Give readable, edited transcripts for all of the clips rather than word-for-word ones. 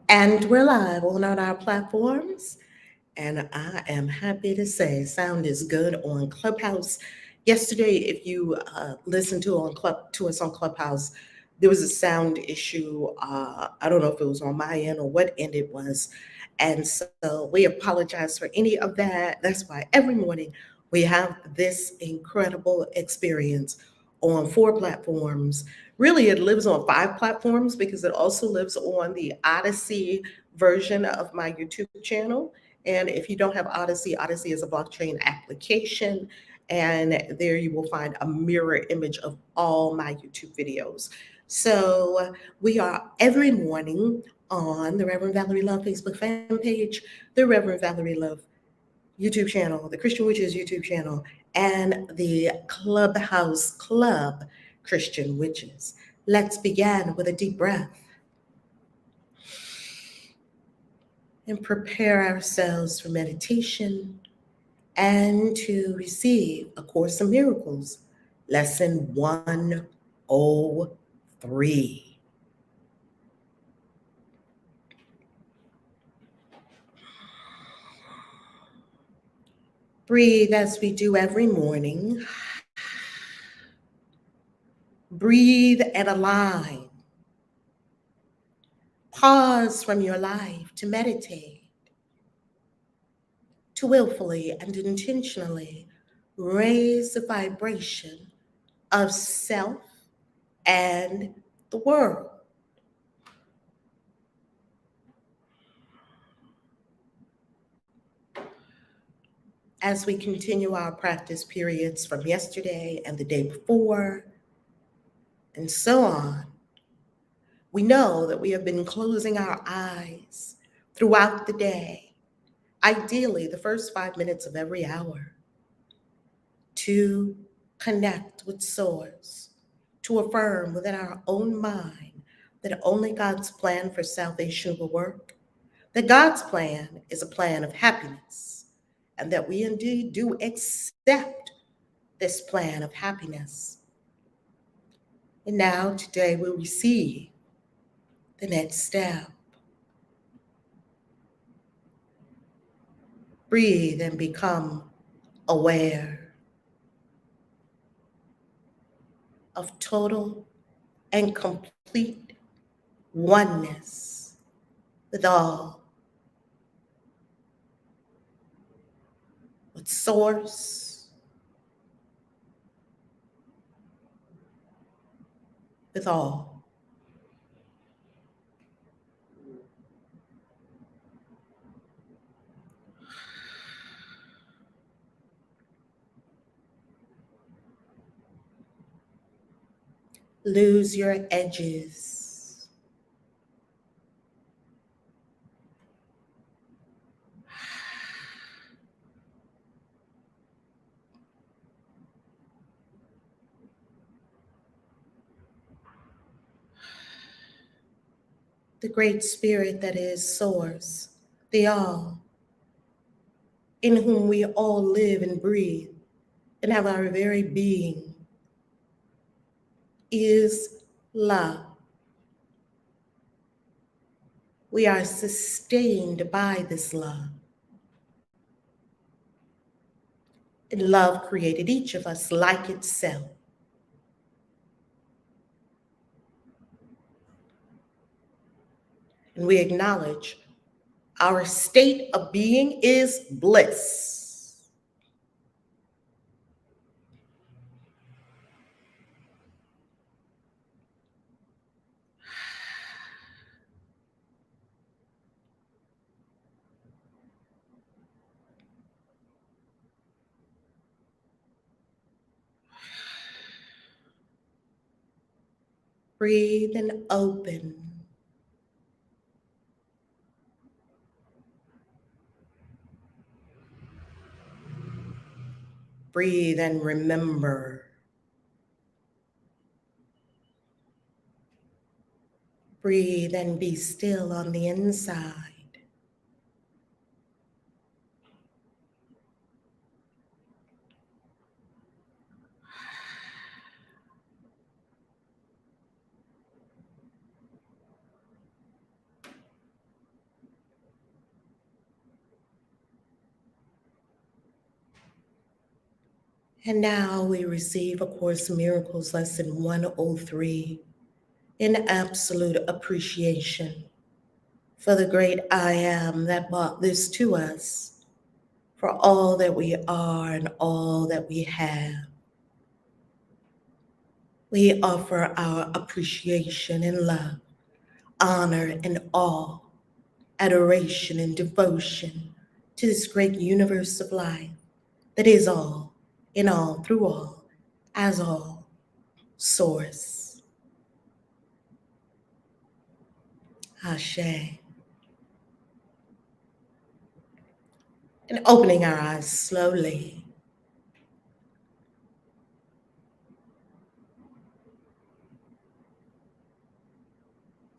And we're live on all our platforms. And I am happy to say sound is good on Clubhouse. Yesterday, if you listened to us on Clubhouse, there was a sound issue. I don't know if it was on my end or what end it was. And so we apologize for any of that. That's why every morning we have this incredible experience on four platforms. Really, it lives on five platforms because it also lives on the Odyssey version of my YouTube channel. And if you don't have Odyssey, Odyssey is a blockchain application. And there you will find a mirror image of all my YouTube videos. So we are every morning on the Reverend Valerie Love Facebook fan page, the Reverend Valerie Love YouTube channel, the Christian Witches YouTube channel, and the Clubhouse Club Christian Witches. Let's begin with a deep breath and prepare ourselves for meditation and to receive A Course in Miracles, Lesson 103. Breathe as we do every morning. Breathe and align. Pause from your life to meditate, to willfully and intentionally raise the vibration of self and the world. As we continue our practice periods from yesterday and the day before, and so on, we know that we have been closing our eyes throughout the day, ideally the first 5 minutes of every hour, to connect with Source, to affirm within our own mind that only God's plan for salvation will work, that God's plan is a plan of happiness, and that we indeed do accept this plan of happiness. And now, today, we'll receive the next step. Breathe and become aware of total and complete oneness with all, with Source, with all. Lose your edges. The great spirit that is Source, the all, in whom we all live and breathe and have our very being, is love. We are sustained by this love. And love created each of us like itself. And we acknowledge our state of being is bliss. Breathe and open. Breathe and remember. Breathe and be still on the inside. And now we receive A Course in Miracles, Lesson 103, in absolute appreciation for the great I Am that brought this to us, for all that we are and all that we have. We offer our appreciation and love, honor and awe, adoration and devotion to this great universe of life that is all, in all, through all, as all, source. Ashe. And opening our eyes slowly,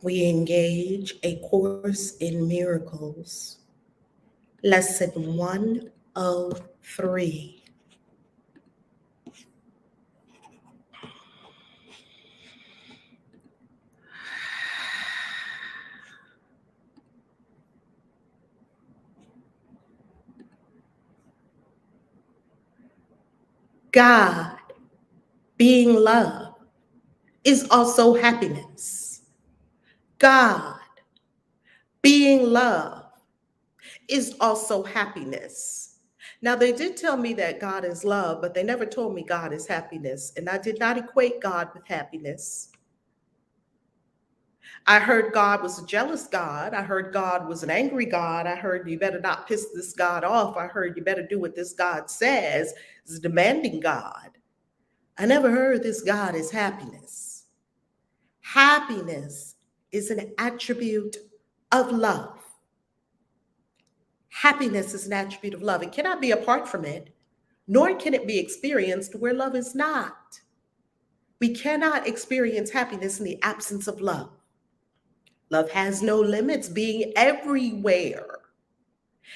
we engage A Course in Miracles, Lesson 103. God, being love, is also happiness. God, being love, is also happiness. Now, they did tell me that God is love, but they never told me God is happiness, and I did not equate God with happiness. I heard God was a jealous God. I heard God was an angry God. I heard you better not piss this God off. I heard you better do what this God says. It's a demanding God. I never heard this God is happiness. Happiness is an attribute of love. Happiness is an attribute of love. It cannot be apart from it, nor can it be experienced where love is not. We cannot experience happiness in the absence of love. Love has no limits, being everywhere.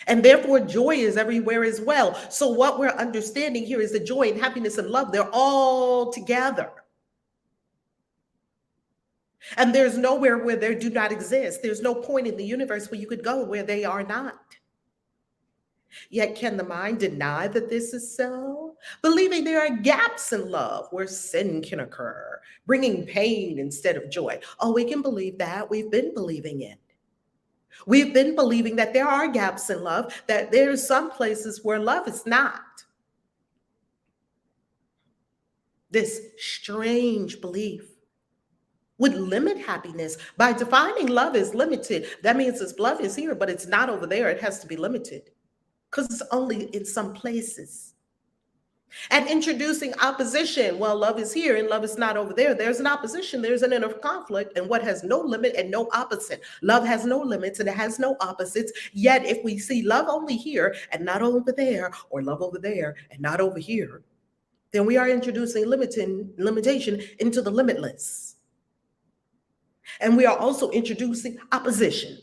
And therefore, joy is everywhere as well. So what we're understanding here is that joy and happiness and love, they're all together. And there's nowhere where they do not exist. There's no point in the universe where you could go where they are not. Yet can the mind deny that this is so? Believing there are gaps in love where sin can occur, bringing pain instead of joy. Oh, we can believe that. We've been believing it. We've been believing that there are gaps in love, that there's some places where love is not. This strange belief would limit happiness by defining love as limited. That means this love is here, but it's not over there. It has to be limited because it's only in some places. And introducing opposition. Well, love is here and love is not over there. There's an opposition, there's an inner conflict, and what has no limit and no opposite. Love has no limits and it has no opposites. Yet if we see love only here and not over there, or love over there and not over here, then we are introducing limitation into the limitless. And we are also introducing opposition.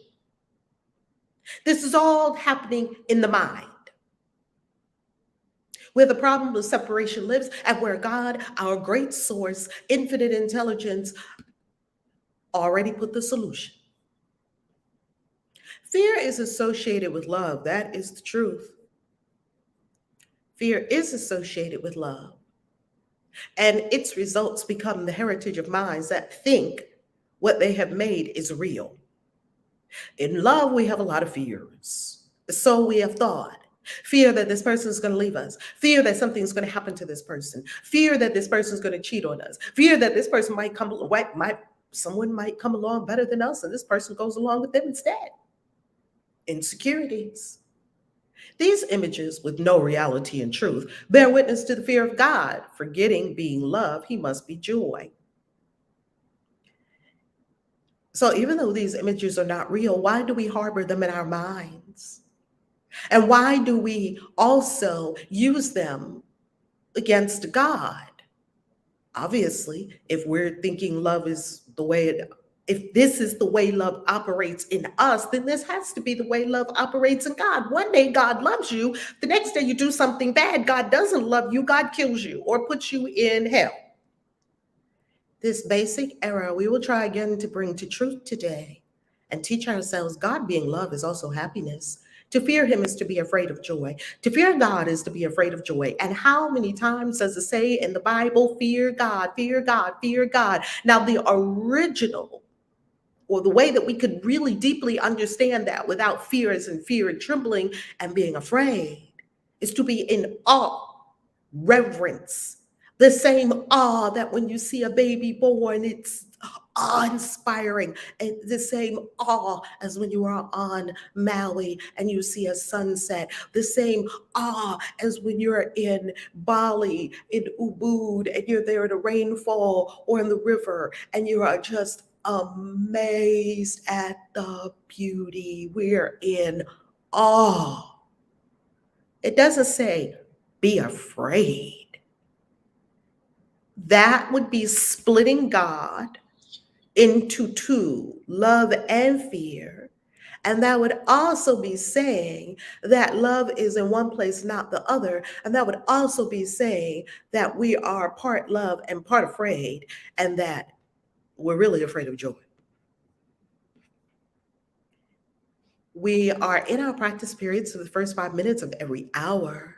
This is all happening in the mind, where the problem of separation lives, and where God, our great source, infinite intelligence, already put the solution. Fear is associated with love. That is the truth. Fear is associated with love, and its results become the heritage of minds that think what they have made is real. In love, we have a lot of fears. So we have thought. Fear that this person is going to leave us. Fear that something's going to happen to this person. Fear that this person is going to cheat on us. Fear that this person someone might come along better than us, and this person goes along with them instead. Insecurities. These images with no reality and truth bear witness to the fear of God. Forgetting being love, he must be joy. So even though these images are not real, why do we harbor them in our minds? And why do we also use them against God? Obviously, if we're thinking love is the way if this is the way love operates in us, then this has to be the way love operates in God. One day God loves you, the next day you do something bad, God doesn't love you, God kills you or puts you in hell. This basic error we will try again to bring to truth today and teach ourselves God being love is also happiness. To fear him is to be afraid of joy. To fear God is to be afraid of joy. And how many times does it say in the Bible, fear God, fear God, fear God? Now, the original, or the way that we could really deeply understand that without fear as in fear and trembling and being afraid, is to be in awe, reverence, the same awe that when you see a baby born, it's awe-inspiring, and the same awe as when you are on Maui and you see a sunset, the same awe as when you're in Bali, in Ubud, and you're there in a rainfall or in the river, and you are just amazed at the beauty. We're in awe. It doesn't say be afraid. That would be splitting God into two, love and fear. And that would also be saying that love is in one place, not the other. And that would also be saying that we are part love and part afraid, and that we're really afraid of joy. We are in our practice periods for the first 5 minutes of every hour.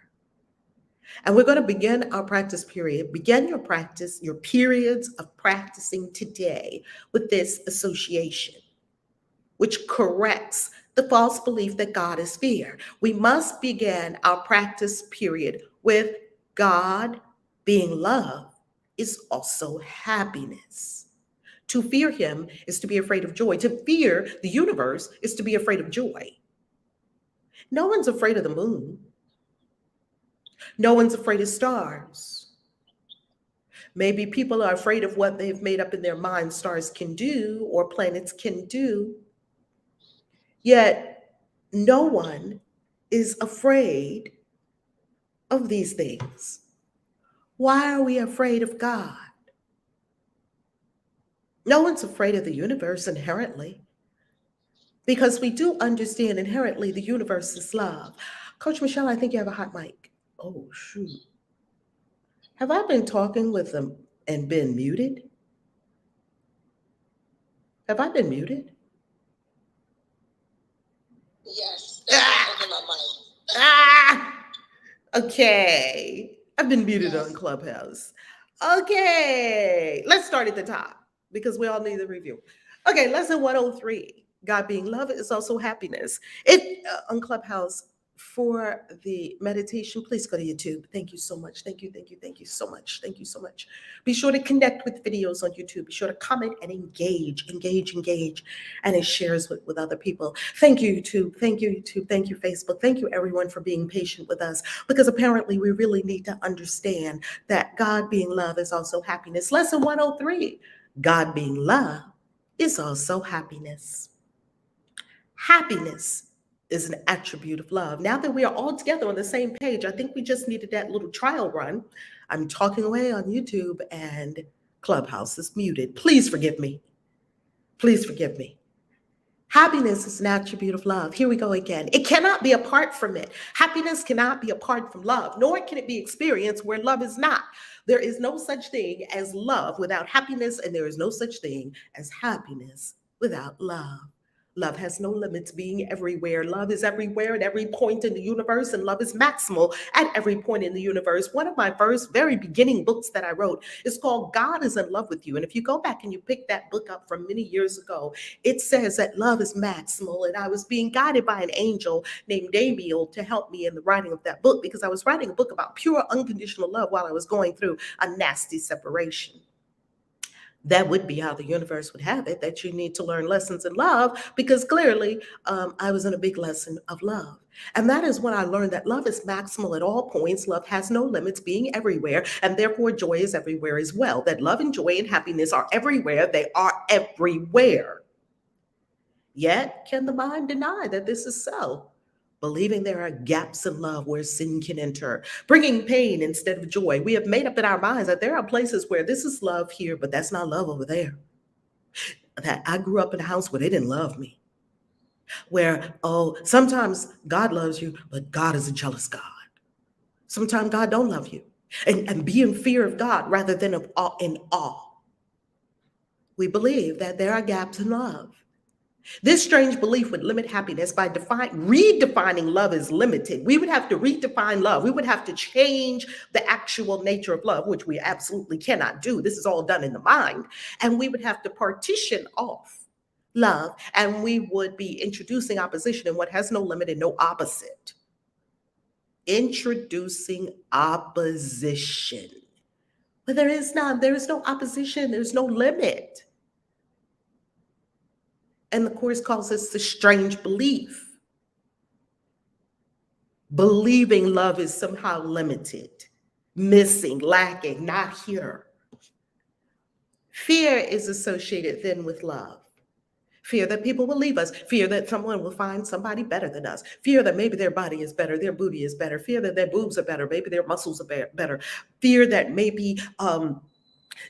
And we're going to begin our practice period. Begin your practice, your periods of practicing today with this association, which corrects the false belief that God is fear. We must begin our practice period with God being love is also happiness. To fear him is to be afraid of joy. To fear the universe is to be afraid of joy. No one's afraid of the moon. No one's afraid of stars. Maybe people are afraid of what they've made up in their mind stars can do or planets can do. Yet no one is afraid of these things. Why are we afraid of God? No one's afraid of the universe inherently, because we do understand inherently the universe is love. Coach Michelle, I think you have a hot mic. Oh, shoot. Have I been talking with them and been muted? Have I been muted? Yes. Okay. I've been muted on Clubhouse. Okay. Let's start at the top because we all need a review. Okay, lesson 103. God being love is also happiness. On Clubhouse, for the meditation, please go to YouTube. Thank you so much. Thank you so much. Thank you so much. Be sure to connect with videos on YouTube. Be sure to comment and engage, and it shares with other people. Thank you, YouTube. Thank you, YouTube. Thank you, Facebook. Thank you, everyone, for being patient with us, because apparently we really need to understand that God being love is also happiness. Lesson 103, God being love is also happiness. Happiness is an attribute of love. Now that we are all together on the same page, I think we just needed that little trial run. I'm talking away on YouTube and Clubhouse is muted. Please forgive me. Please forgive me. Happiness is an attribute of love. Here we go again. It cannot be apart from it. Happiness cannot be apart from love, nor can it be experienced where love is not. There is no such thing as love without happiness, and there is no such thing as happiness without love. Love has no limits, being everywhere. Love is everywhere at every point in the universe, and love is maximal at every point in the universe. One of my first, very beginning books that I wrote is called God is in Love with You. And if you go back and you pick that book up from many years ago, it says that love is maximal. And I was being guided by an angel named Damiel to help me in the writing of that book, because I was writing a book about pure unconditional love while I was going through a nasty separation. That would be how the universe would have it, that you need to learn lessons in love, because clearly I was in a big lesson of love. And that is when I learned that love is maximal at all points. Love has no limits, being everywhere, and therefore joy is everywhere as well. That love and joy and happiness are everywhere. They are everywhere. Yet, can the mind deny that this is so? Believing there are gaps in love where sin can enter, bringing pain instead of joy. We have made up in our minds that there are places where this is love here, but that's not love over there. That I grew up in a house where they didn't love me. Where, oh, sometimes God loves you, but God is a jealous God. Sometimes God don't love you. And be in fear of God rather than in awe. We believe that there are gaps in love. This strange belief would limit happiness by redefining love as limited. We would have to redefine love. We would have to change the actual nature of love, which we absolutely cannot do. This is all done in the mind. And we would have to partition off love, and we would be introducing opposition in what has no limit and no opposite. Introducing opposition. But there is none. There is no opposition. There's no limit. And the Course calls this the strange belief. Believing love is somehow limited, missing, lacking, not here. Fear is associated then with love. Fear that people will leave us. Fear that someone will find somebody better than us. Fear that maybe their body is better, their booty is better. Fear that their boobs are better, maybe their muscles are better. Fear that maybe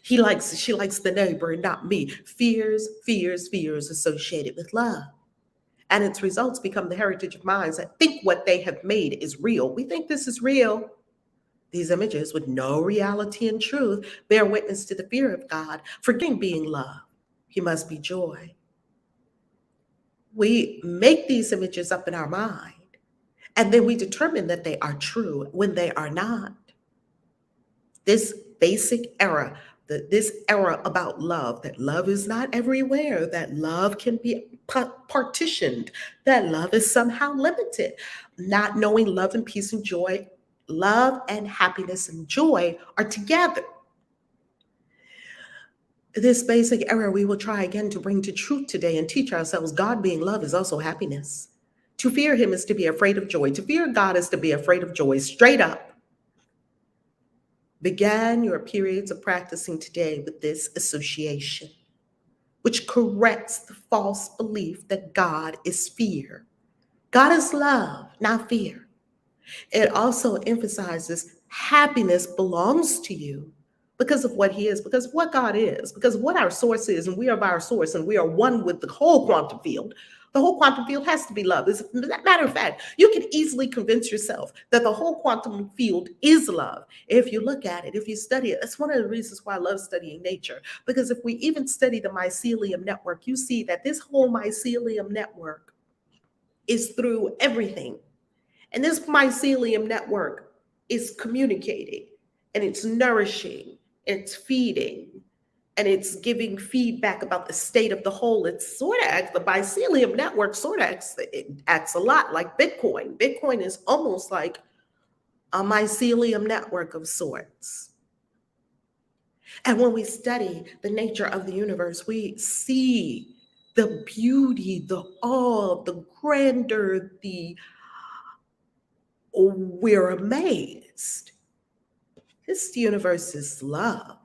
she likes the neighbor and not me. Fears associated with love. And its results become the heritage of minds that think what they have made is real. We think this is real. These images with no reality and truth bear witness to the fear of God, forgetting being love. He must be joy. We make these images up in our mind, and then we determine that they are true when they are not. This basic error, this error about love, that love is not everywhere, that love can be partitioned, that love is somehow limited, not knowing love and peace and joy, love and happiness and joy are together. This basic error we will try again to bring to truth today and teach ourselves God being love is also happiness. To fear him is to be afraid of joy. To fear God is to be afraid of joy, straight up. Begin your periods of practicing today with this association, which corrects the false belief that God is fear. God is love, not fear. It also emphasizes happiness belongs to you because of what he is, because of what God is, because of what our source is, and we are our source, and we are one with the whole quantum field. The whole quantum field has to be love. As a matter of fact, you can easily convince yourself that the whole quantum field is love. If you look at it, if you study it, that's one of the reasons why I love studying nature. Because if we even study the mycelium network, you see that this whole mycelium network is through everything. And this mycelium network is communicating, and it's nourishing, it's feeding, and it's giving feedback about the state of the whole. It's sort of acts, the mycelium network sort of acts a lot like Bitcoin. Bitcoin is almost like a mycelium network of sorts. And when we study the nature of the universe, we see the beauty, the awe, the grandeur, we're amazed. This universe is love.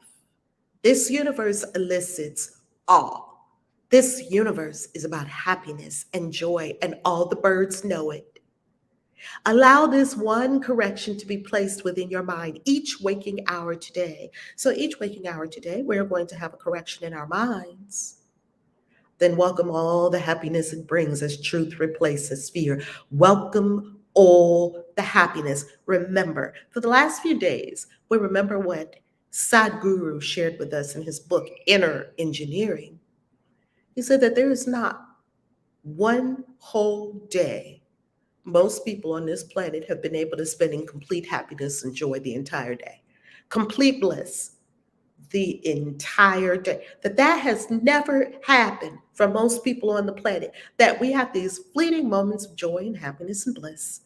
This universe elicits awe. This universe is about happiness and joy, and all the birds know it. Allow this one correction to be placed within your mind each waking hour today. So each waking hour today, we're going to have a correction in our minds. Then welcome all the happiness it brings as truth replaces fear. Welcome all the happiness. Remember, for the last few days, we remember what Sadhguru shared with us in his book, Inner Engineering. He said that there is not one whole day most people on this planet have been able to spend in complete happiness and joy the entire day. Complete bliss the entire day. That has never happened for most people on the planet, that we have these fleeting moments of joy and happiness and bliss.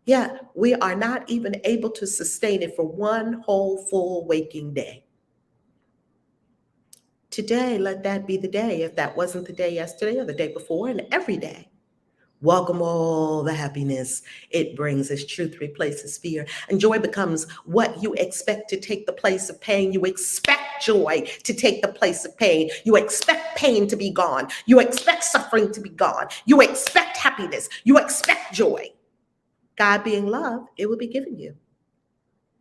Yeah, we are not even able to sustain it for one whole full waking day. Today, let that be the day, if that wasn't the day yesterday or the day before, and every day. Welcome all the happiness it brings as truth replaces fear. And joy becomes what you expect to take the place of pain. You expect joy to take the place of pain. You expect pain to be gone. You expect suffering to be gone. You expect happiness. You expect joy. God being love, it will be given you.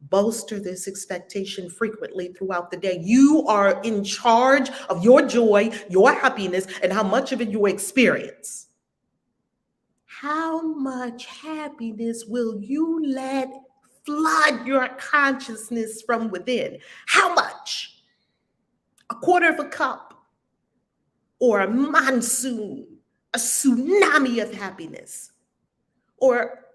Bolster this expectation frequently throughout the day. You are in charge of your joy, your happiness, and how much of it you experience. How much happiness will you let flood your consciousness from within? How much? A quarter of a cup or a monsoon a tsunami of happiness, or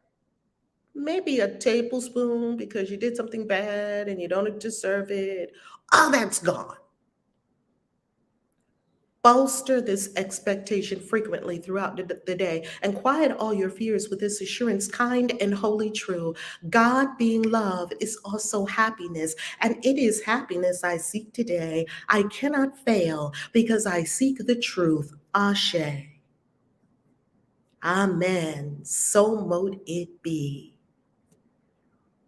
maybe a tablespoon because you did something bad and you don't deserve it. All that's gone. Bolster this expectation frequently throughout the day and quiet all your fears with this assurance, kind and wholly true. God being love is also happiness, and it is happiness I seek today. I cannot fail because I seek the truth. Ashe. Amen. So mote it be.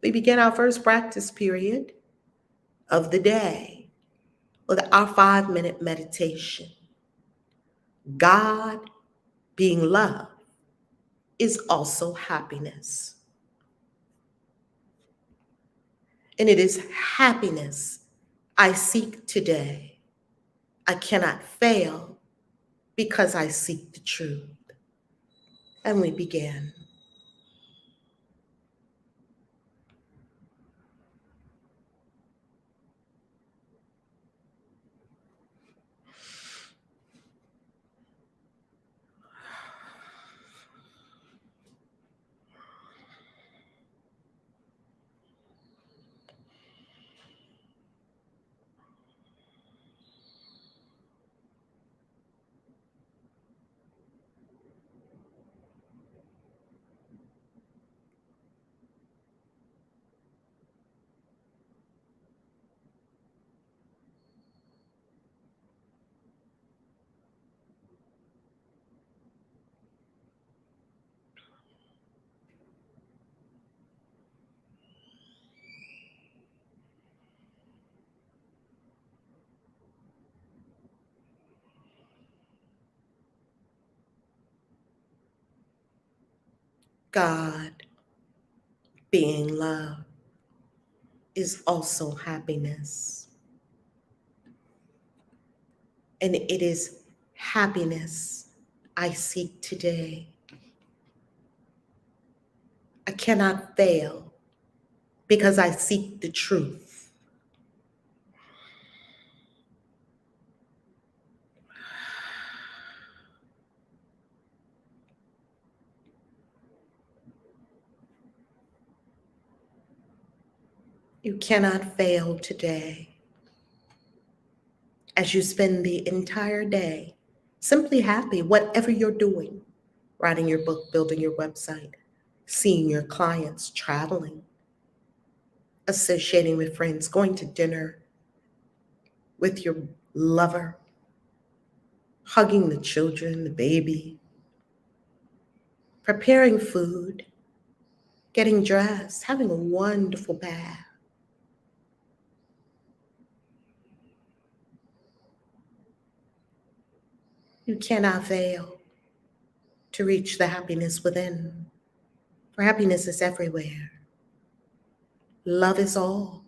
We begin our first practice period of the day with our 5-minute meditation. God being love is also happiness. And it is happiness I seek today. I cannot fail because I seek the truth. And we begin. God being love is also happiness. And it is happiness I seek today. I cannot fail because I seek the truth. You cannot fail today as you spend the entire day simply happy, whatever you're doing, writing your book, building your website, seeing your clients, traveling, associating with friends, going to dinner with your lover, hugging the children, the baby, preparing food, getting dressed, having a wonderful bath. You cannot fail to reach the happiness within, for happiness is everywhere. Love is all.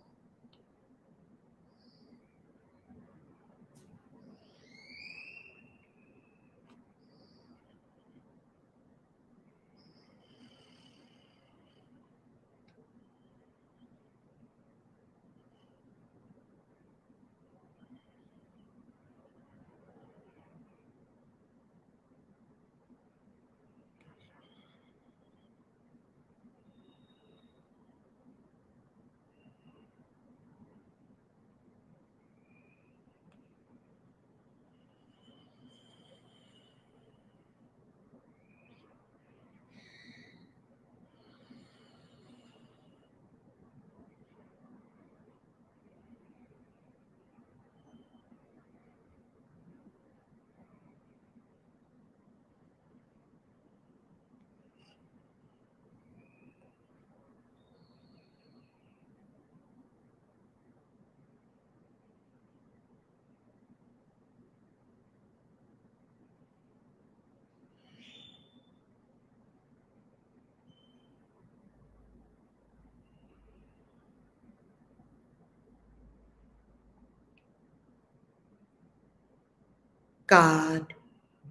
God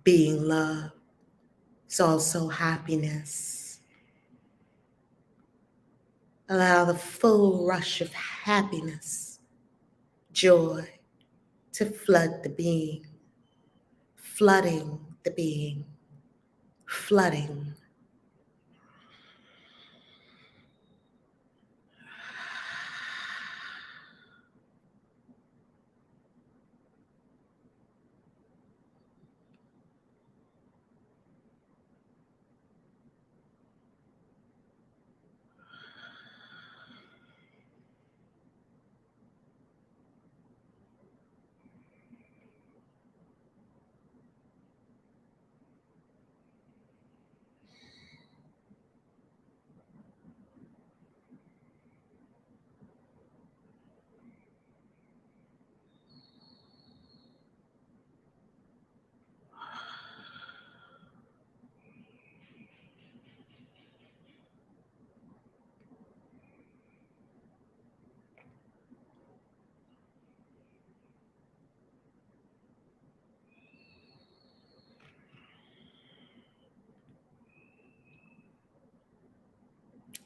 being love is also happiness. Allow the full rush of happiness, joy to flood the being, flooding the being. flooding.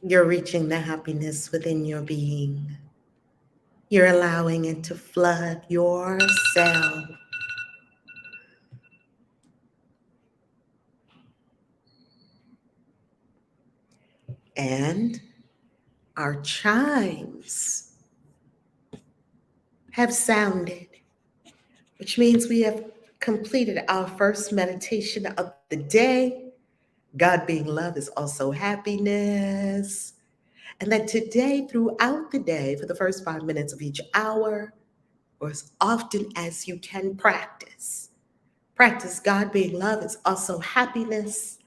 You're reaching the happiness within your being. You're allowing it to flood yourself. And our chimes have sounded, which means we have completed our first meditation of the day. God being love is also happiness. And that today, throughout the day, for the first 5 minutes of each hour, or as often as you can practice God being love is also happiness.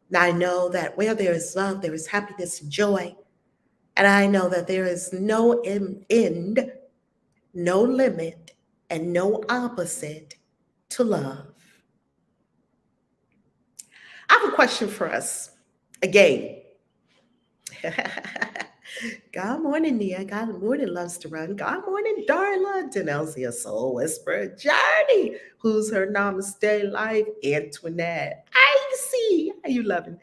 Now I know that where there is love, there is happiness and joy. And I know that there is no end, no limit, and no opposite to love. I have a question for us. Again. God morning, Nia. God morning, loves to run. God morning, Darla. Denelsia, Soul Whisperer. Journey, who's her namaste life. Antoinette. I see. How you loving?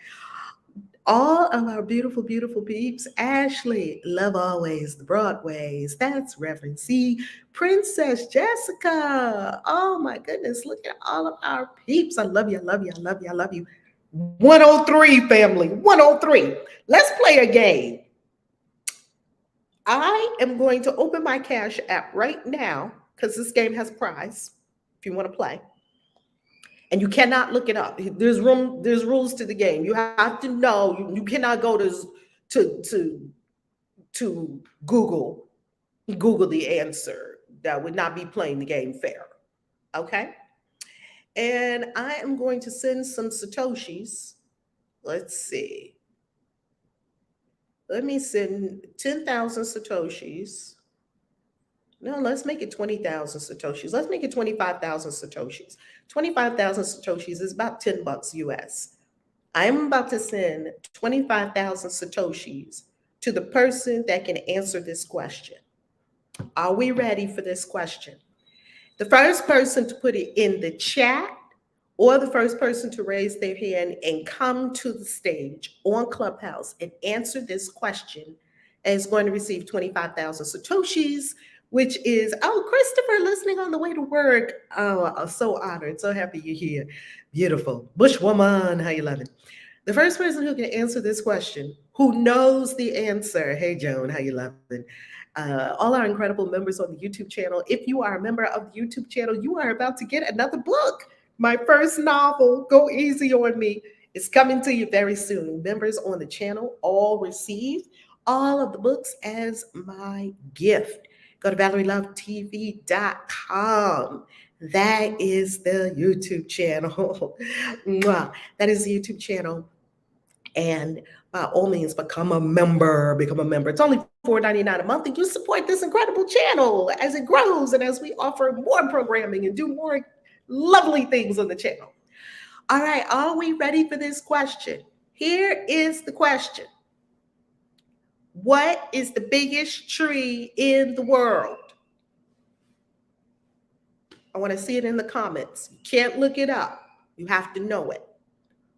All of our beautiful, beautiful peeps. Ashley, love always, the Broadways. That's Reverend C. Princess Jessica. Oh my goodness, look at all of our peeps. I love you, I love you, I love you, I love you. 103 family, 103. Let's play a game. I am going to open my Cash app right now because this game has a prize if you want to play. And you cannot look it up. There's rules to the game. You have to know. You cannot go to to Google the answer. That would not be playing the game fair. Okay? And I am going to send some Satoshis. Let's see. Let me send 10,000 Satoshis. No, let's make it 20,000 Satoshis. Let's make it 25,000 Satoshis. 25,000 Satoshis is about $10 US. I'm about to send 25,000 Satoshis to the person that can answer this question. Are we ready for this question? The first person to put it in the chat or the first person to raise their hand and come to the stage on Clubhouse and answer this question is going to receive 25,000 Satoshis, which is, oh, Christopher, listening on the way to work. Oh, I'm so honored, so happy you're here. Beautiful. Bushwoman, how you loving? The first person who can answer this question, who knows the answer, hey, Joan, how you loving? All our incredible members on the YouTube channel. If you are a member of the YouTube channel, you are about to get another book. My first novel, Go Easy on Me, is coming to you very soon. Members on the channel all receive all of the books as my gift. Go to ValerieLoveTV.com. That is the YouTube channel. That is the YouTube channel. And by all means, become a member. It's only $4.99 a month, and you support this incredible channel as it grows and as we offer more programming and do more lovely things on the channel. All right, are we ready for this question? Here is the question. What is the biggest tree in the world? I want to see it in the comments. You can't look it up. You have to know it.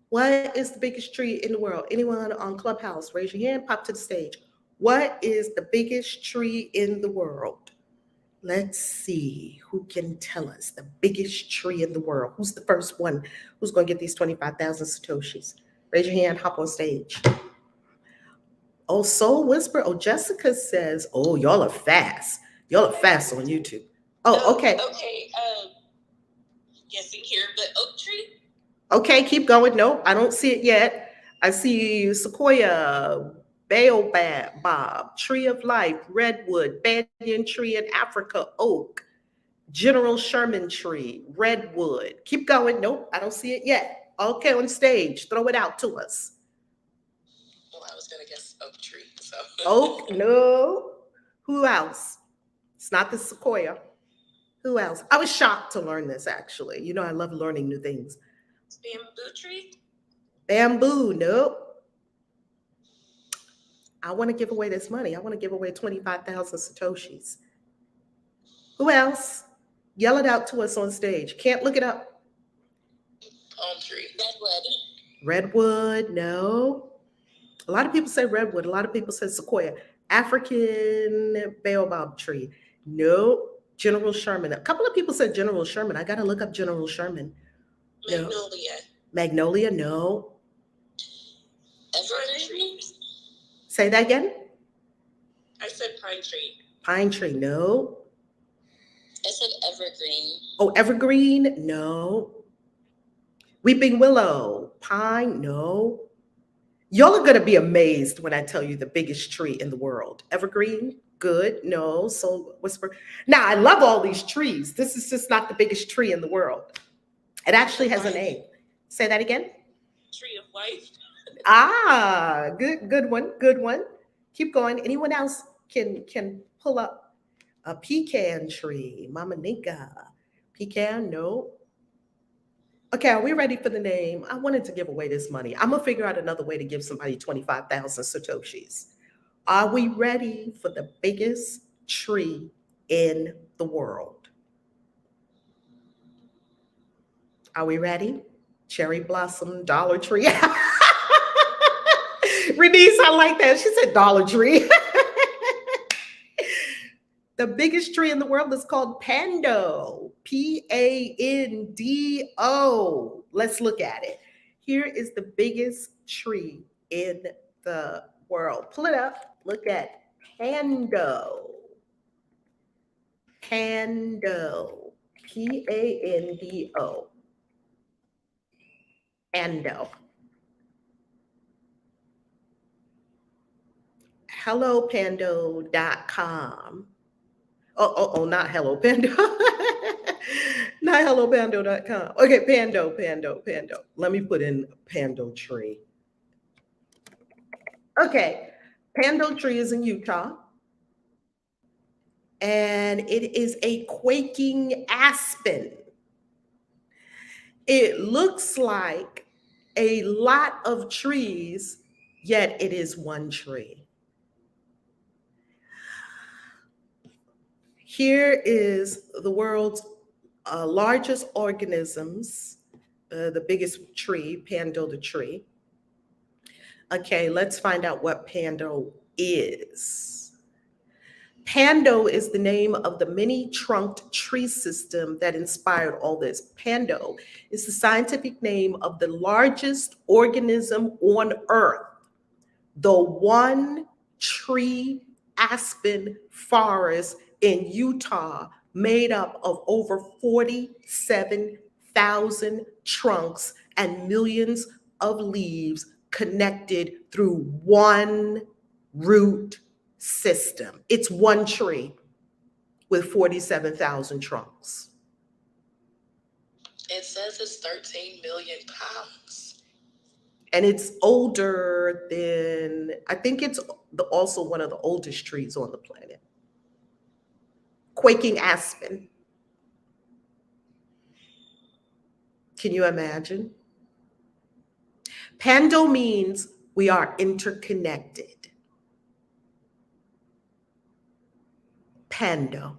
What is the biggest tree in the world? Anyone on Clubhouse, raise your hand, pop to the stage. What is the biggest tree in the world? Let's see who can tell us the biggest tree in the world. Who's the first one? Who's going to get these 25,000 Satoshis? Raise your hand, hop on stage. Oh, Soul Whisper. Oh, Jessica says, oh, y'all are fast. Y'all are fast on YouTube. Oh, okay. Okay. Guessing here, the oak tree. Okay, keep going. No, I don't see it yet. I see sequoia, baobab, tree of life, redwood, banyan tree in Africa, oak, General Sherman tree, redwood. Keep going. Nope, I don't see it yet. Okay, on stage, throw it out to us. Well, I was gonna guess oak tree. So Oak, no. Who else? It's not the sequoia. Who else? I was shocked to learn this actually. You know, I love learning new things. bamboo tree. Bamboo, nope. I want to give away this money. I want to give away 25,000 Satoshis. Who else? Yell it out to us on stage. Can't look it up. Palm tree. Redwood. Redwood, no. A lot of people say redwood. A lot of people say sequoia. African baobab tree, no. General Sherman. A couple of people said General Sherman. I got to look up General Sherman. No. Magnolia. Magnolia, no. Evergreen. Say that again. I said pine tree. Pine tree, no. I said evergreen. Oh, evergreen, no. Weeping willow, pine, no. Y'all are going to be amazed when I tell you the biggest tree in the world. Evergreen, good, no. So whisper. Now, I love all these trees. This is just not the biggest tree in the world. It actually has a name. Say that again. Tree of life. Ah, good one, good one. Keep going. Anyone else can pull up a pecan tree, Mama Nika. Pecan, no. Okay, are we ready for the name? I wanted to give away this money. I'm gonna figure out another way to give somebody 25,000 Satoshis. Are we ready for the biggest tree in the world? Are we ready? Cherry blossom, Dollar Tree. Renise, I like that. She said Dollar Tree. The biggest tree in the world is called Pando. Pando. Let's look at it. Here is the biggest tree in the world. Pull it up. Look at Pando. Pando. Pando. Pando. HelloPando.com. Oh, not Hello Pando. Not HelloPando.com. Okay, Pando. Let me put in Pando tree. Okay, Pando tree is in Utah. And it is a quaking aspen. It looks like a lot of trees, yet it is one tree. Here is the world's largest organisms, the biggest tree, Pando the tree. Okay, let's find out what Pando is. Pando is the name of the many-trunked tree system that inspired all this. Pando is the scientific name of the largest organism on Earth, the one tree aspen forest in Utah made up of over 47,000 trunks and millions of leaves connected through one root system. It's one tree with 47,000 trunks. It says it's 13 million pounds. And it's older than, I think it's also one of the oldest trees on the planet. Quaking aspen. Can you imagine? Pando means we are interconnected. Pando.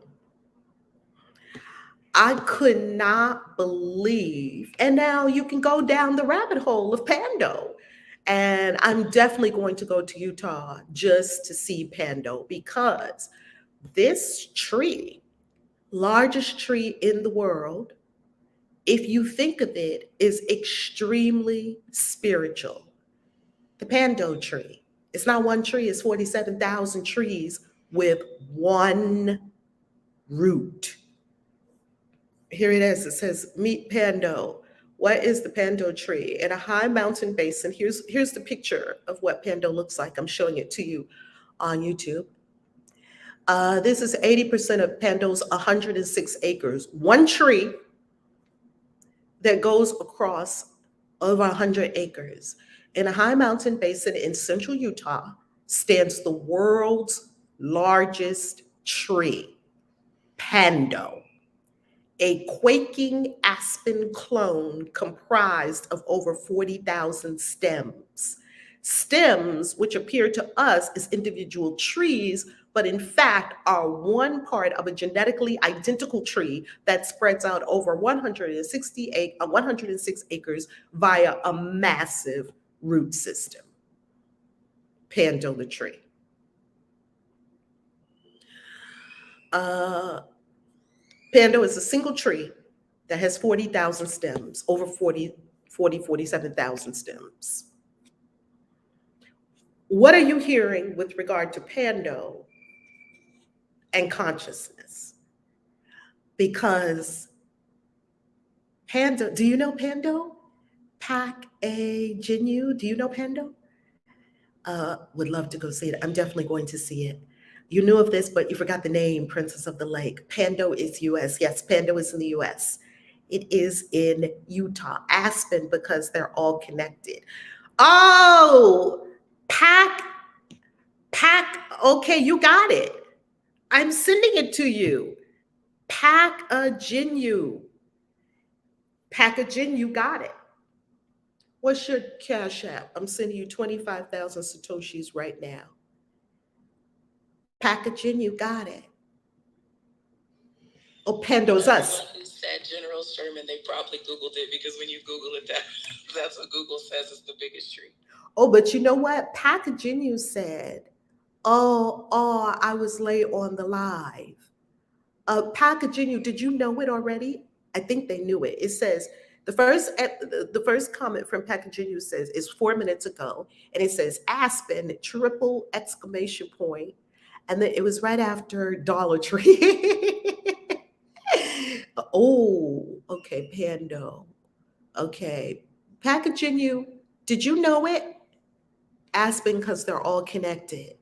I could not believe, and now you can go down the rabbit hole of Pando. And I'm definitely going to go to Utah just to see Pando because this tree largest tree in the world, if you think of it, is extremely spiritual. The Pando tree. It's not one tree, it's 47,000 trees with one root. Here it is. It says, meet Pando. What is the Pando tree? In a high mountain basin, here's the picture of what Pando looks like. I'm showing it to you on YouTube. This is 80% of Pando's 106 acres. One tree that goes across over 100 acres. In a high mountain basin in central Utah stands the world's largest tree, Pando, a quaking aspen clone comprised of over 40,000 stems. Stems, which appear to us as individual trees, but in fact are one part of a genetically identical tree that spreads out over 106 acres via a massive root system. Pando the tree. Pando is a single tree that has 40,000 stems, over 47,000 stems. What are you hearing with regard to Pando and consciousness? Because Pando, do you know Pando? Pak-a-Jinu, do you know Pando? Would love to go see it. I'm definitely going to see it. You knew of this, but you forgot the name, Princess of the Lake. Pando is US. Yes, Pando is in the US. It is in Utah. Aspen, because they're all connected. Oh, Pack, okay, you got it. I'm sending it to you. Pak-a-Jinu. Pak-a-Jinu, you got it. What's your Cash App? I'm sending you 25,000 Satoshis right now. Packaging, you got it. Oh, Pando's us. Everyone who said General Sherman, they probably Googled it, because when you Google it, that's what Google says is the biggest tree. Oh, but you know what? Packaging, you said, oh, I was late on the live. Packaging, you, did you know it already? I think they knew it. It says, the first comment from Packaging you says is 4 minutes ago, and it says Aspen, triple exclamation point. And then it was right after Dollar Tree. Oh, okay, Pando. Okay, Packaging you. Did you know it? Aspen, because they're all connected.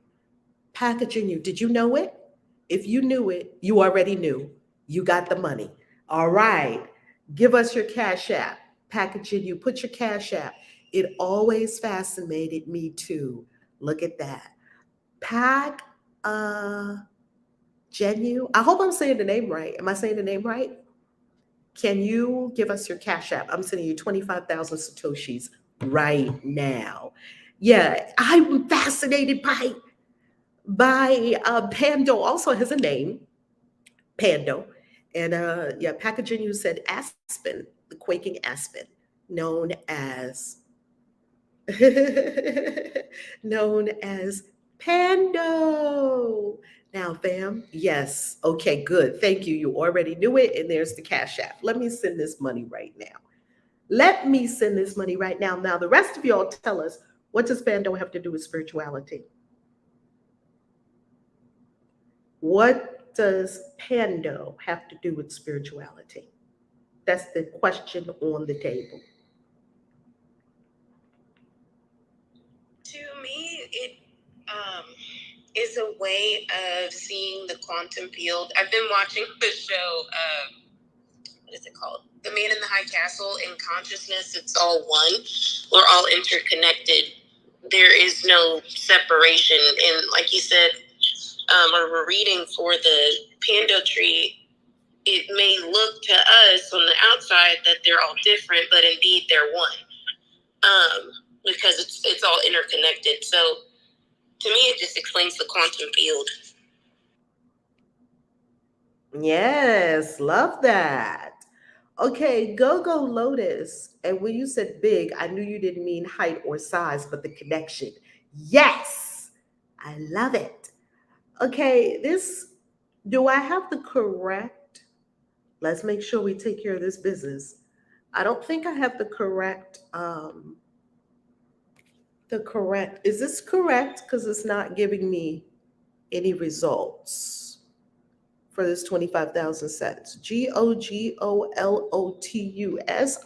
Packaging you. Did you know it? If you knew it, you already knew. You got the money. All right. Give us your Cash App. Packaging you. Put your Cash App. It always fascinated me too. Look at that. Genu. I hope I'm saying the name right. Am I saying the name right? Can you give us your Cash App? I'm sending you 25,000 Satoshis right now. Yeah, I'm fascinated by Pando. Also has a name, Pando. And yeah, Packaging you said Aspen, the quaking aspen, known as Pando. Now, fam, yes. Okay, good. Thank you. You already knew it. And there's the Cash App. Let me send this money right now. Let me send this money right now. Now, the rest of y'all tell us, what does Pando have to do with spirituality? What does Pando have to do with spirituality? That's the question on the table. To me, it is a way of seeing the quantum field. I've been watching the show, what is it called? The Man in the High Castle. In consciousness, it's all one. We're all interconnected. There is no separation. And like you said, or we're reading for the Pando tree, it may look to us on the outside that they're all different, but indeed they're one. Because it's all interconnected. So to me, it just explains the quantum field. Yes, love that. Okay, Go Lotus. And when you said big, I knew you didn't mean height or size, but the connection. Yes, I love it. Okay, do I have the correct Let's make sure we take care of this business. I don't think I have is this correct? Because it's not giving me any results for this 25,000 sets. GOGOLOTUS.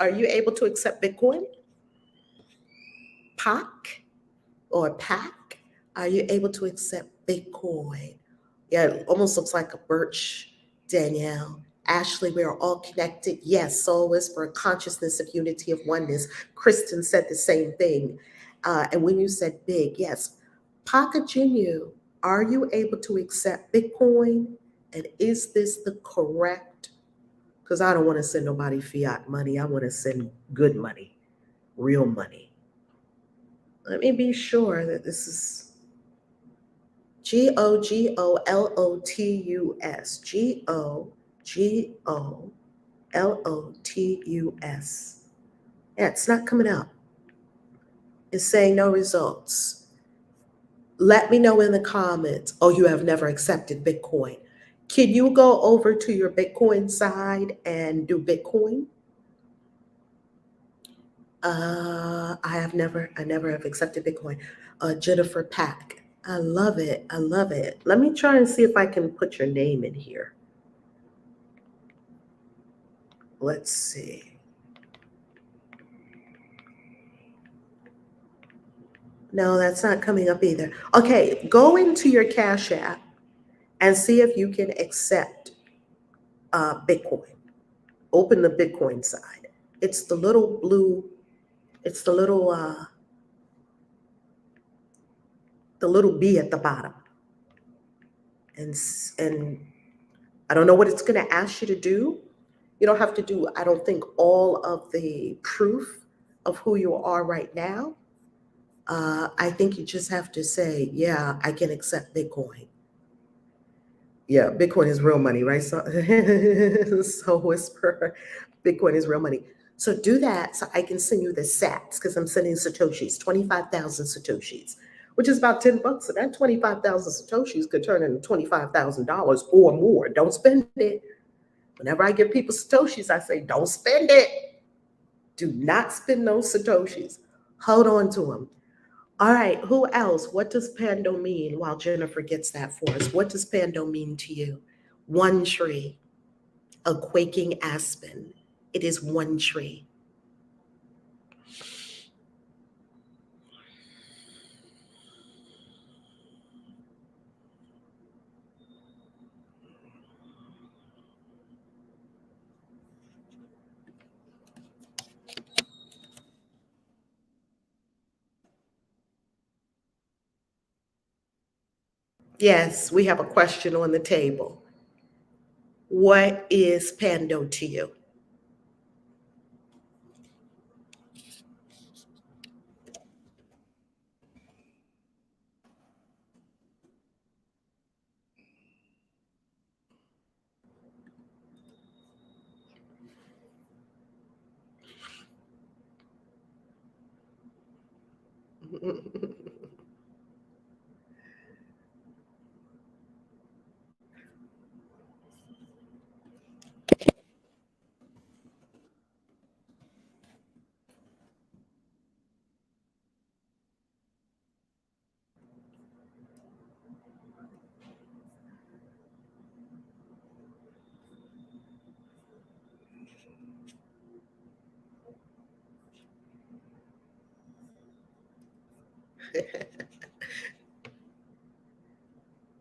Are you able to accept Bitcoin? PAC or PAC? Are you able to accept Bitcoin? Yeah, it almost looks like a birch, Danielle. Ashley, we are all connected. Yes, soul is for a consciousness of unity of oneness. Kristen said the same thing. And when you said big, yes. Pakajinu, are you able to accept Bitcoin? And is this the correct? Because I don't want to send nobody fiat money. I want to send good money, real money. Let me be sure that this is GOGOLOTUS. GOGOLOTUS. Yeah, it's not coming up. It's saying no results. Let me know in the comments. Oh, you have never accepted Bitcoin. Can you go over to your Bitcoin side and do Bitcoin? I never have accepted Bitcoin. Jennifer Pack. I love it. I love it. Let me try and see if I can put your name in here. Let's see. No, that's not coming up either. Okay, go into your Cash App and see if you can accept Bitcoin. Open the Bitcoin side. It's the little blue, it's the little B at the bottom. And I don't know what it's going to ask you to do. You don't have to do, I don't think, all of the proof of who you are right now. I think you just have to say, yeah, I can accept Bitcoin. Yeah, Bitcoin is real money, right? So, so whisper, Bitcoin is real money. So do that so I can send you the sats because I'm sending Satoshis, 25,000 Satoshis, which is about $10. So that 25,000 Satoshis could turn into $25,000 or more. Don't spend it. Whenever I give people Satoshis, I say, don't spend it. Do not spend those Satoshis. Hold on to them. All right, who else? What does Pando mean while Jennifer gets that for us? What does Pando mean to you? One tree, a quaking aspen. It is one tree. Yes, we have a question on the table. What is Pando to you?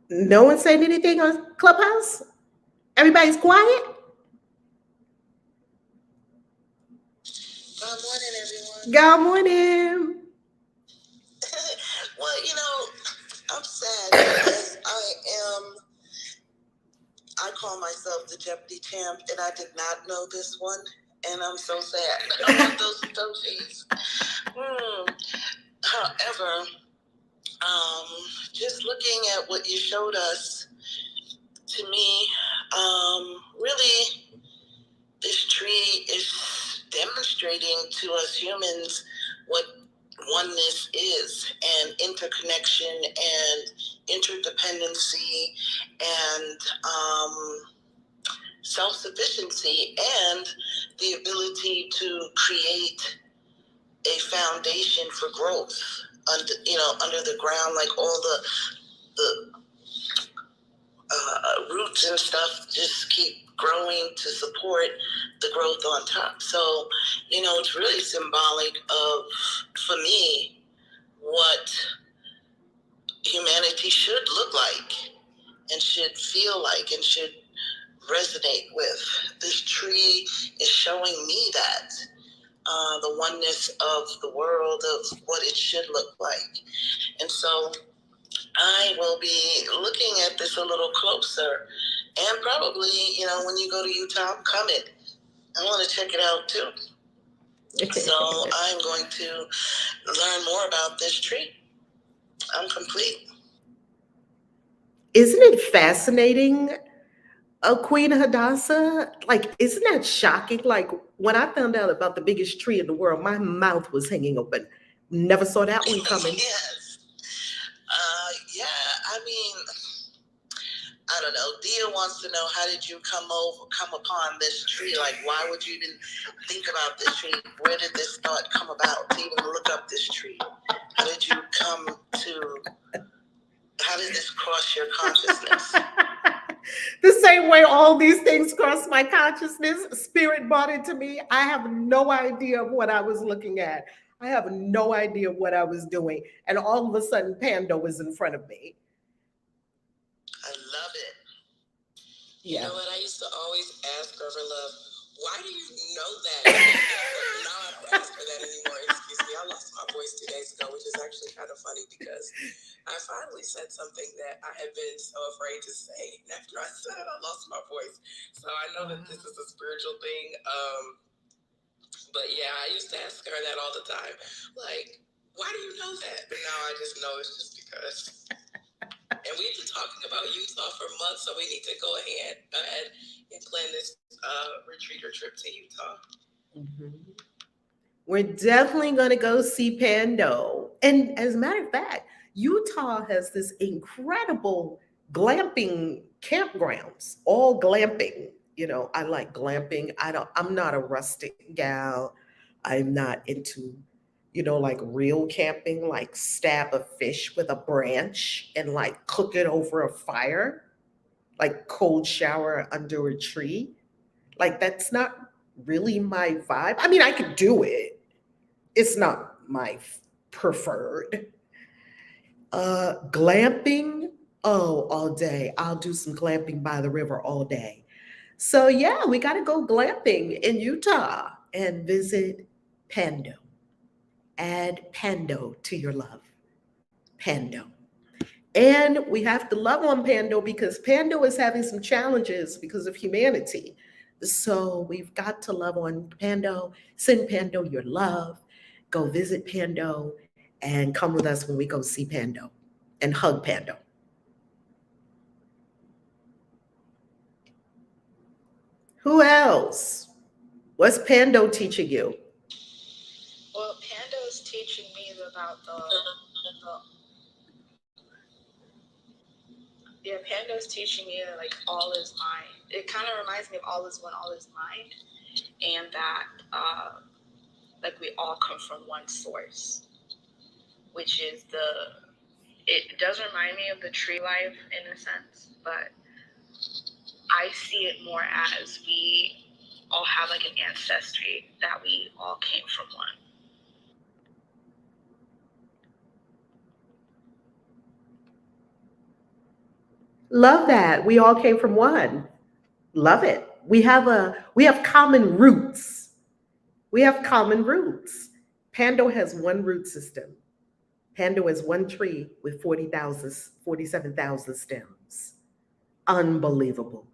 No one saying anything on Clubhouse? Everybody's quiet? Good morning, everyone. Good morning. Well, I'm sad because I call myself the Jeopardy champ, and I did not know this one, and I'm so sad. I want those Satoshis. However, just looking at what you showed us, to me, really, this tree is demonstrating to us humans what oneness is, and interconnection and interdependency, and self-sufficiency and the ability to create a foundation for growth under the ground, like all the roots and stuff just keep growing to support the growth on top. So, it's really symbolic of, for me, what humanity should look like and should feel like and should resonate with. This tree is showing me that. The oneness of the world, of what it should look like. And so I will be looking at this a little closer. And probably, when you go to Utah, I'm coming. I want to check it out too. So I'm going to learn more about this tree. I'm complete. Isn't it fascinating, Queen Hadassah? Like, isn't that shocking? Like, when I found out about the biggest tree in the world, my mouth was hanging open. Never saw that one coming. Yes. Yeah, I mean, I don't know. Dia wants to know, how did you come upon this tree? Like, why would you even think about this tree? Where did this thought come about to even look up this tree? How did this cross your consciousness? The same way all these things cross my consciousness, spirit brought it to me. I have no idea of what I was looking at. I have no idea what I was doing. And all of a sudden, Pando was in front of me. I love it. Yeah. You know what? I used to always ask her for love, why do you know that? Now I don't ask her that anymore. Excuse me. I lost my voice 2 days ago, which is actually kind of funny because I finally said something that I had been so afraid to say. And after I said it, I lost my voice. So I know that this is a spiritual thing. But yeah, I used to ask her that all the time. Like, why do you know that? But now I just know it's just because. And we've been talking about Utah for months, so we need to go ahead and plan this retreat or trip to Utah. Mm-hmm. We're definitely going to go see Pando. And as a matter of fact, Utah has this incredible glamping campgrounds, all glamping. I like glamping. I'm not a rustic gal. I'm not into, like real camping, like stab a fish with a branch and like cook it over a fire, like cold shower under a tree. Like, that's not really my vibe. I mean, I could do it. It's not my preferred. Glamping, oh, all day. I'll do some glamping by the river all day. So yeah, we got to go glamping in Utah and visit Pando. Add Pando to your love. Pando. And we have to love on Pando because Pando is having some challenges because of humanity. So we've got to love on Pando, send Pando your love, go visit Pando, and come with us when we go see Pando and hug Pando. Who else? What's Pando teaching you? Well, Pando's teaching me about Pando's teaching me that, like, all is mind. It kind of reminds me of all is one, all is mind, and that like we all come from one source, which is it does remind me of the tree life in a sense, but I see it more as we all have like an ancestry, that we all came from one. Love that. We all came from one. Love it. We have common roots. We have common roots. Pando has one root system. Pando is one tree with 47,000 stems. Unbelievable.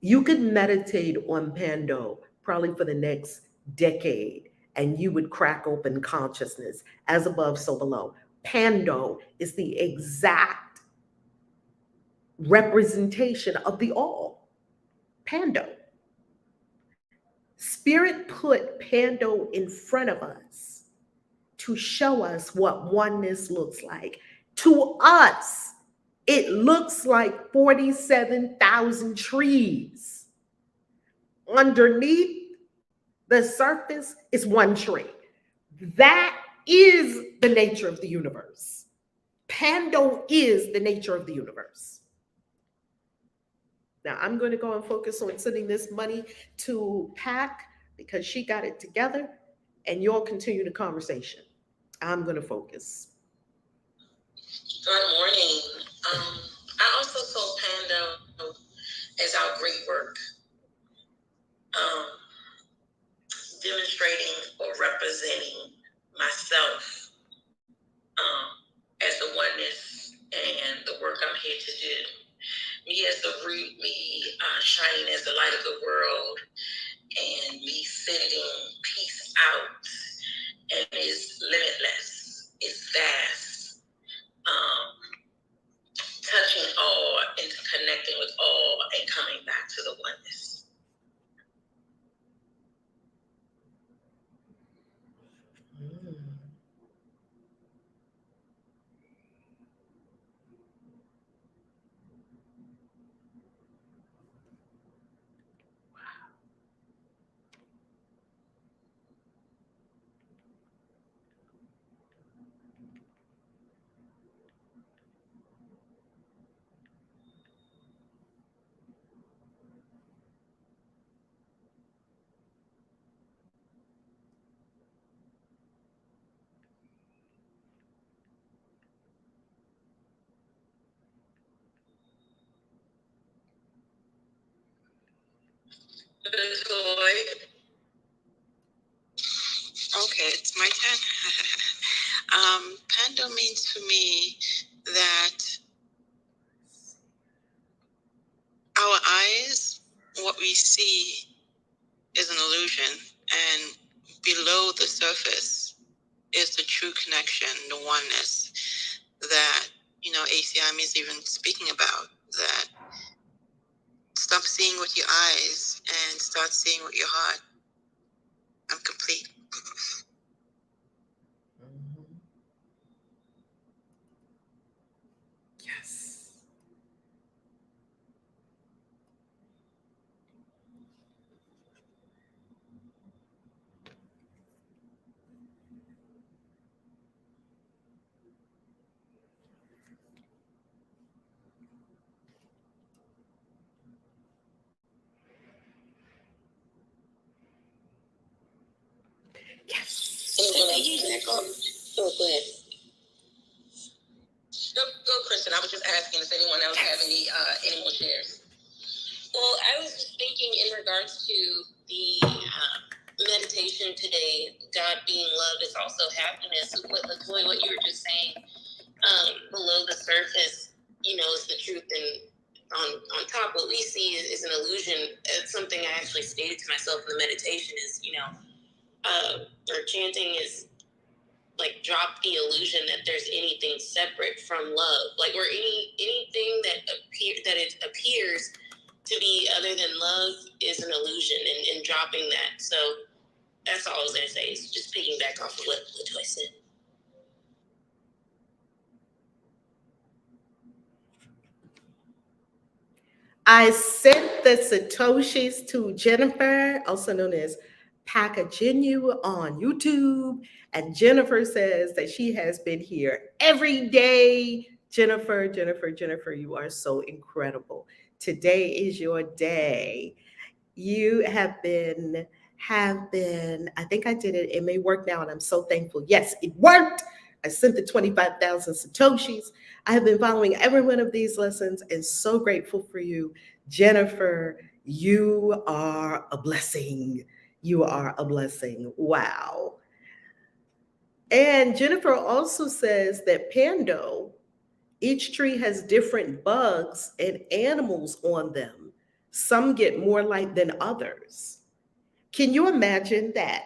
You could meditate on Pando probably for the next decade and you would crack open consciousness, as above, so below. Pando is the exact representation of the all. Pando. Spirit put Pando in front of us to show us what oneness looks like. To us, it looks like 47,000 trees. underneath the surface is one tree. That is the nature of the universe. Pando is the nature of the universe. Now I'm going to go and focus on sending this money to Pack because she got it together, and you'll continue the conversation. I'm going to focus. Good morning. I also told Pando as our great work, demonstrating or representing myself as the oneness and the work I'm here to do. Me as the root, me shining as the light of the world, and me sending peace out, and is limitless, it's vast, touching all, interconnecting with all, and coming back to the oneness. Okay, it's my turn. Pando means to me that our eyes, what we see is an illusion, and below the surface is the true connection, the oneness that, ACIM is even speaking about, that stop seeing with your eyes and start seeing with your heart. I'm complete. Yes. Yes. Oh, go ahead. Go, Kristen. I was just asking if anyone else have any more shares. Well, I was just thinking in regards to the meditation today, God being love is also happiness. What Latoya, what you were just saying, below the surface, is the truth, and on top, what we see is an illusion. It's something I actually stated to myself in the meditation is, or chanting is like drop the illusion that there's anything separate from love, like or anything that it appears to be other than love is an illusion, and dropping that. So that's all I was gonna say. Is just piggyback off of what Latoya said. I sent the Satoshis to Jennifer, also known as Packaginu on YouTube. And Jennifer says that she has been here every day. Jennifer, you are so incredible. Today is your day. You have been, I think I did it. It may work now, and I'm so thankful. Yes, it worked. I sent the 25,000 Satoshis. I have been following every one of these lessons and so grateful for you. Jennifer, you are a blessing. You are a blessing. Wow. And Jennifer also says that Pando, each tree has different bugs and animals on them. Some get more light than others. Can you imagine that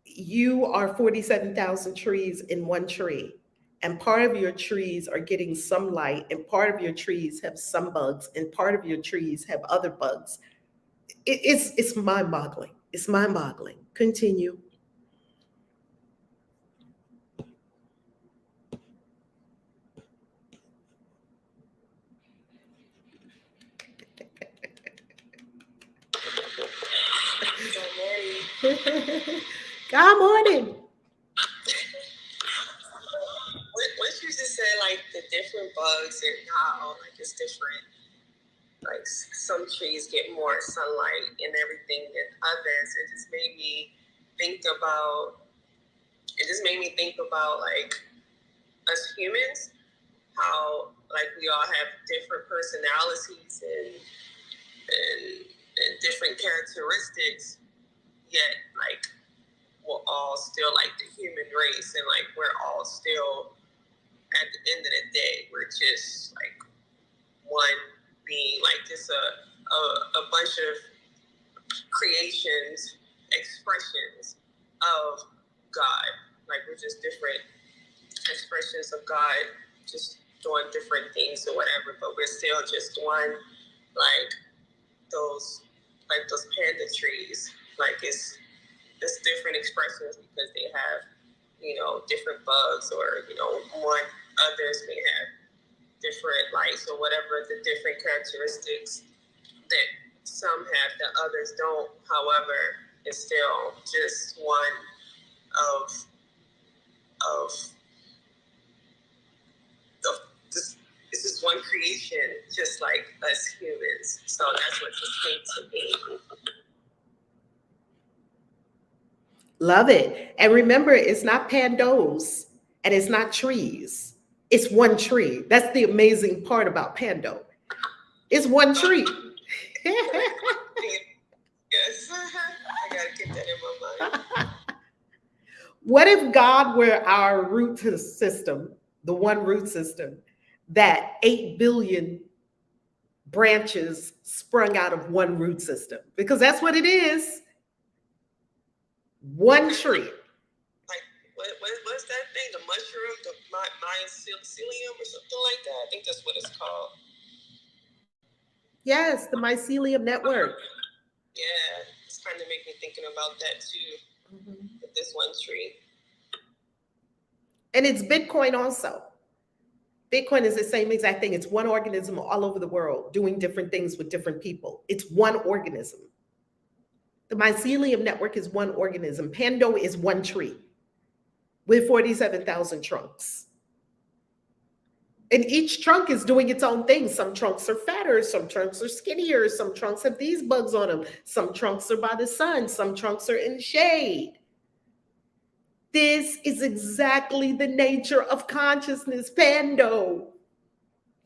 you are 47,000 trees in one tree, and part of your trees are getting some light, and part of your trees have some bugs, and part of your trees have other bugs? It's mind-boggling. It's mind-boggling. Continue. Good morning. What you just said, like the different bugs and how like it's different. Like some trees get more sunlight and everything than others. It just made me think about. It just made me think about like us humans, how like we all have different personalities and different characteristics, yet like we're all still like the human race, and like we're all still at the end of the day we're just like one being, like just a bunch of creations, expressions of God. Like we're just different expressions of God, just doing different things or whatever, but we're still just one. Like those panda trees, like it's different expressions because they have, different bugs, or one others may have different lights or whatever, the different characteristics that some have that others don't. However, it's still just one of this is one creation, just like us humans. So that's what this came to me. Love it. And remember, it's not pandos and it's not trees. It's one tree. That's the amazing part about Pando. It's one tree. Yes, I gotta get that in my mind. What if God were our root system, the one root system, that 8 billion branches sprung out of one root system? Because that's what it is. One tree. Like, what's that thing? The mushroom, the mycelium or something like that? I think that's what it's called. Yes, the mycelium network. Yeah, it's kind of making me thinking about that too, with this one tree. And it's Bitcoin also. Bitcoin is the same exact thing. It's one organism all over the world doing different things with different people. It's one organism. The mycelium network is one organism. Pando is one tree with 47,000 trunks. And each trunk is doing its own thing. Some trunks are fatter, some trunks are skinnier, some trunks have these bugs on them, some trunks are by the sun, some trunks are in shade. This is exactly the nature of consciousness, Pando.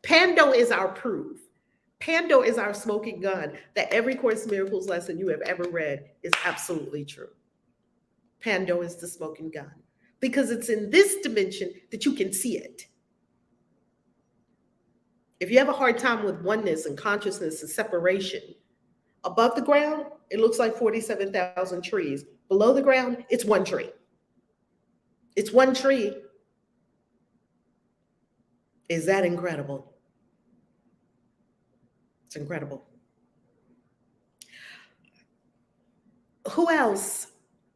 Pando is our proof. Pando is our smoking gun that every Course in Miracles lesson you have ever read is absolutely true. Pando is the smoking gun because it's in this dimension that you can see it. If you have a hard time with oneness and consciousness and separation, above the ground, it looks like 47,000 trees. Below the ground, it's one tree. It's one tree. Is that incredible? It's incredible. Who else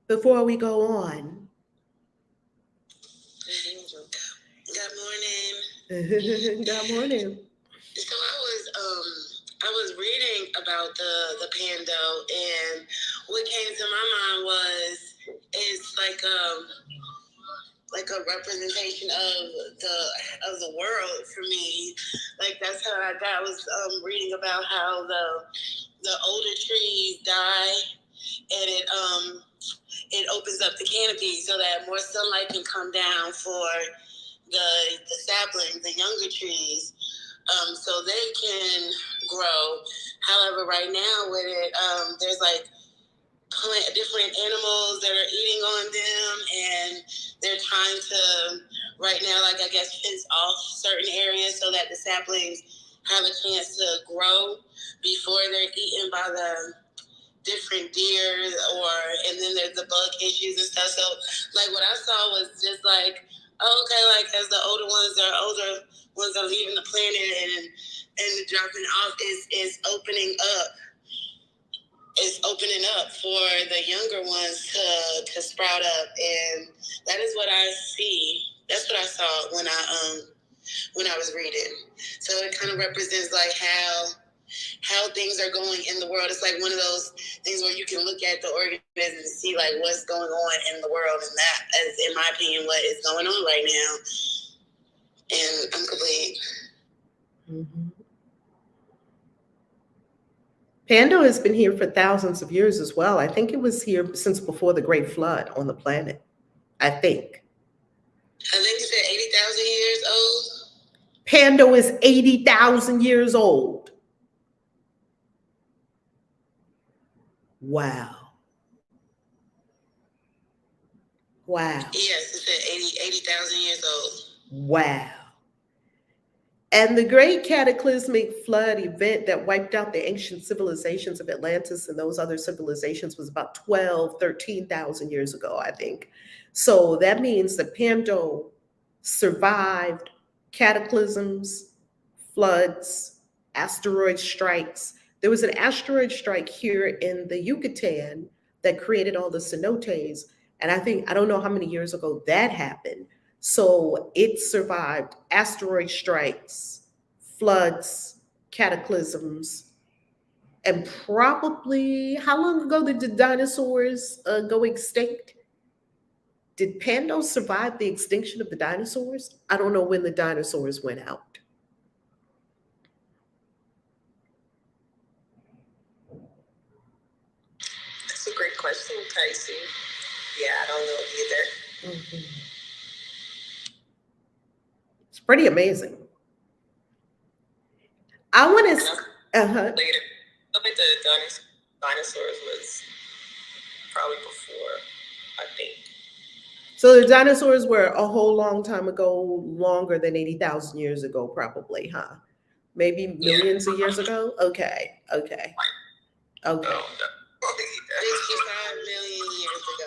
before we go on? Good morning. Good morning. So I was reading about the Pando, and what came to my mind was it's like a representation of the world for me. Like that's how I was reading about how the older trees die, and it opens up the canopy so that more sunlight can come down for the saplings, the younger trees, so they can grow. However, right now with it, there's like different animals that are eating on them, and they're trying to right now, like I guess, fence off certain areas so that the saplings have a chance to grow before they're eaten by the different deer, and then there's the bug issues and stuff. So like what I saw was just like, okay, like as the older ones are leaving the planet and dropping off, is opening up. It's opening up for the younger ones to sprout up, and that is what I see. That's what I saw when I was reading. So it kind of represents like how how things are going in the world. It's like one of those things where you can look at the organism and see like what's going on in the world, and that is, in my opinion, what is going on right now. And I'm complete. Mhm. Pando has been here for thousands of years as well. I think it was here since before the Great Flood on the planet. I think. I think you said 80,000 years old. Pando is 80,000 years old. Wow. Wow. Yes, it said 80,000 years old. Wow. And the great cataclysmic flood event that wiped out the ancient civilizations of Atlantis and those other civilizations was about 12, 13,000 years ago, I think. So that means that Pando survived cataclysms, floods, asteroid strikes. There was an asteroid strike here in the Yucatan that created all the cenotes. And I don't know how many years ago that happened. So it survived asteroid strikes, floods, cataclysms, and probably how long ago did the dinosaurs go extinct? Did Pando survive the extinction of the dinosaurs? I don't know when the dinosaurs went out. That's a great question, Casey. Yeah, I don't know either. Mhm. It's pretty amazing. I want to. Later, I think the dinosaurs was probably before, I think. So the dinosaurs were a whole long time ago, longer than 80,000 years ago, probably, huh? Maybe millions of years ago? Okay. Okay. Okay. 65 million years ago.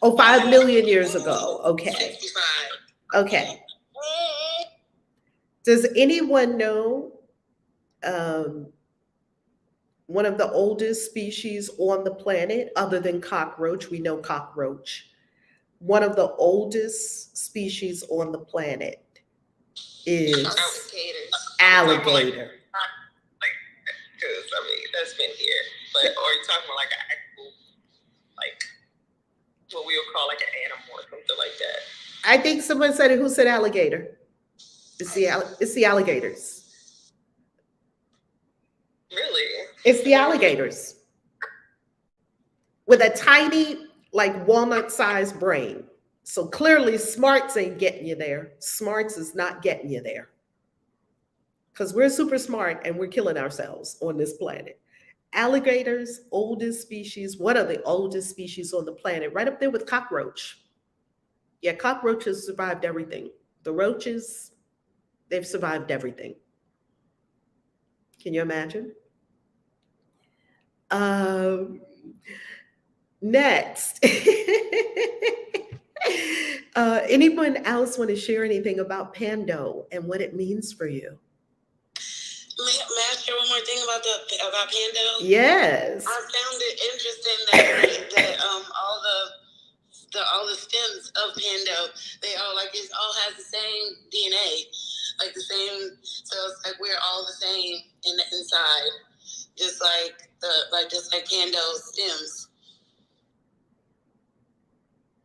Oh, 5 million years ago. Okay. 65. Okay. Does anyone know one of the oldest species on the planet, other than cockroach? We know cockroach. One of the oldest species on the planet is alligator. Because, I mean, that's been here. But, or are you talking about like an actual, like, what we would call like an animal or something like that? I think someone said it. Who said alligator? It's the alligators. Really? It's the alligators with a tiny, like walnut-sized brain. So clearly, smarts ain't getting you there. Smarts is not getting you there. Because we're super smart and we're killing ourselves on this planet. Alligators, oldest species, one of the oldest species on the planet, right up there with cockroach. Yeah, cockroaches survived everything. The roaches, they've survived everything. Can you imagine? Next. Anyone else want to share anything about Pando and what it means for you? May I share one more thing about Pando? Yes. I found it interesting that all the stems of Pando, they all it all has the same DNA, like the same. So it's like we're all the same in the inside, just like Pando's stems.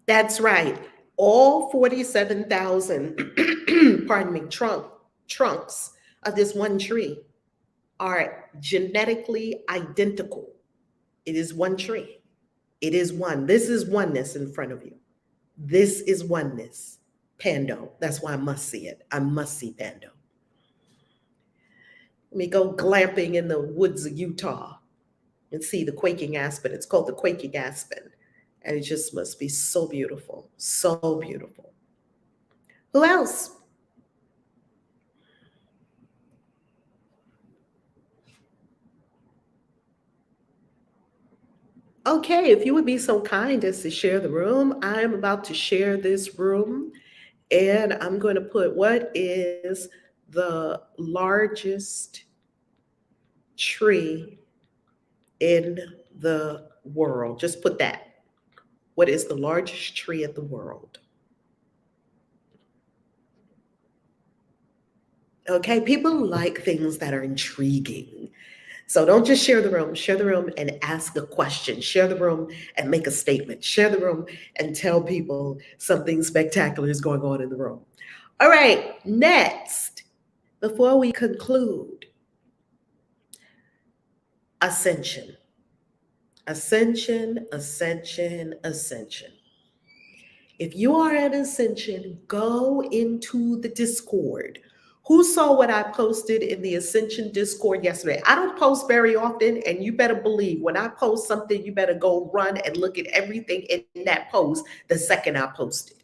That's right. All 47,000, pardon me, trunks of this one tree are genetically identical. It is one tree. It is one. This is oneness in front of you. This is oneness. Pando. That's why I must see it. I must see Pando. Let me go glamping in the woods of Utah and see the quaking aspen. It's called the quaking aspen. And it just must be so beautiful. So beautiful. Who else? Okay, if you would be so kind as to share the room, I am about to share this room, and I'm going to put what is the largest tree in the world. Just put that. What is the largest tree in the world? Okay, people like things that are intriguing. So don't just share the room and ask a question, share the room and make a statement, share the room and tell people something spectacular is going on in the room. All right, next, before we conclude, ascension. Ascension, ascension, ascension. If you are at Ascension, go into the Discord. Who saw what I posted in the Ascension Discord yesterday? I don't post very often, and you better believe when I post something, you better go run and look at everything in that post the second I post it.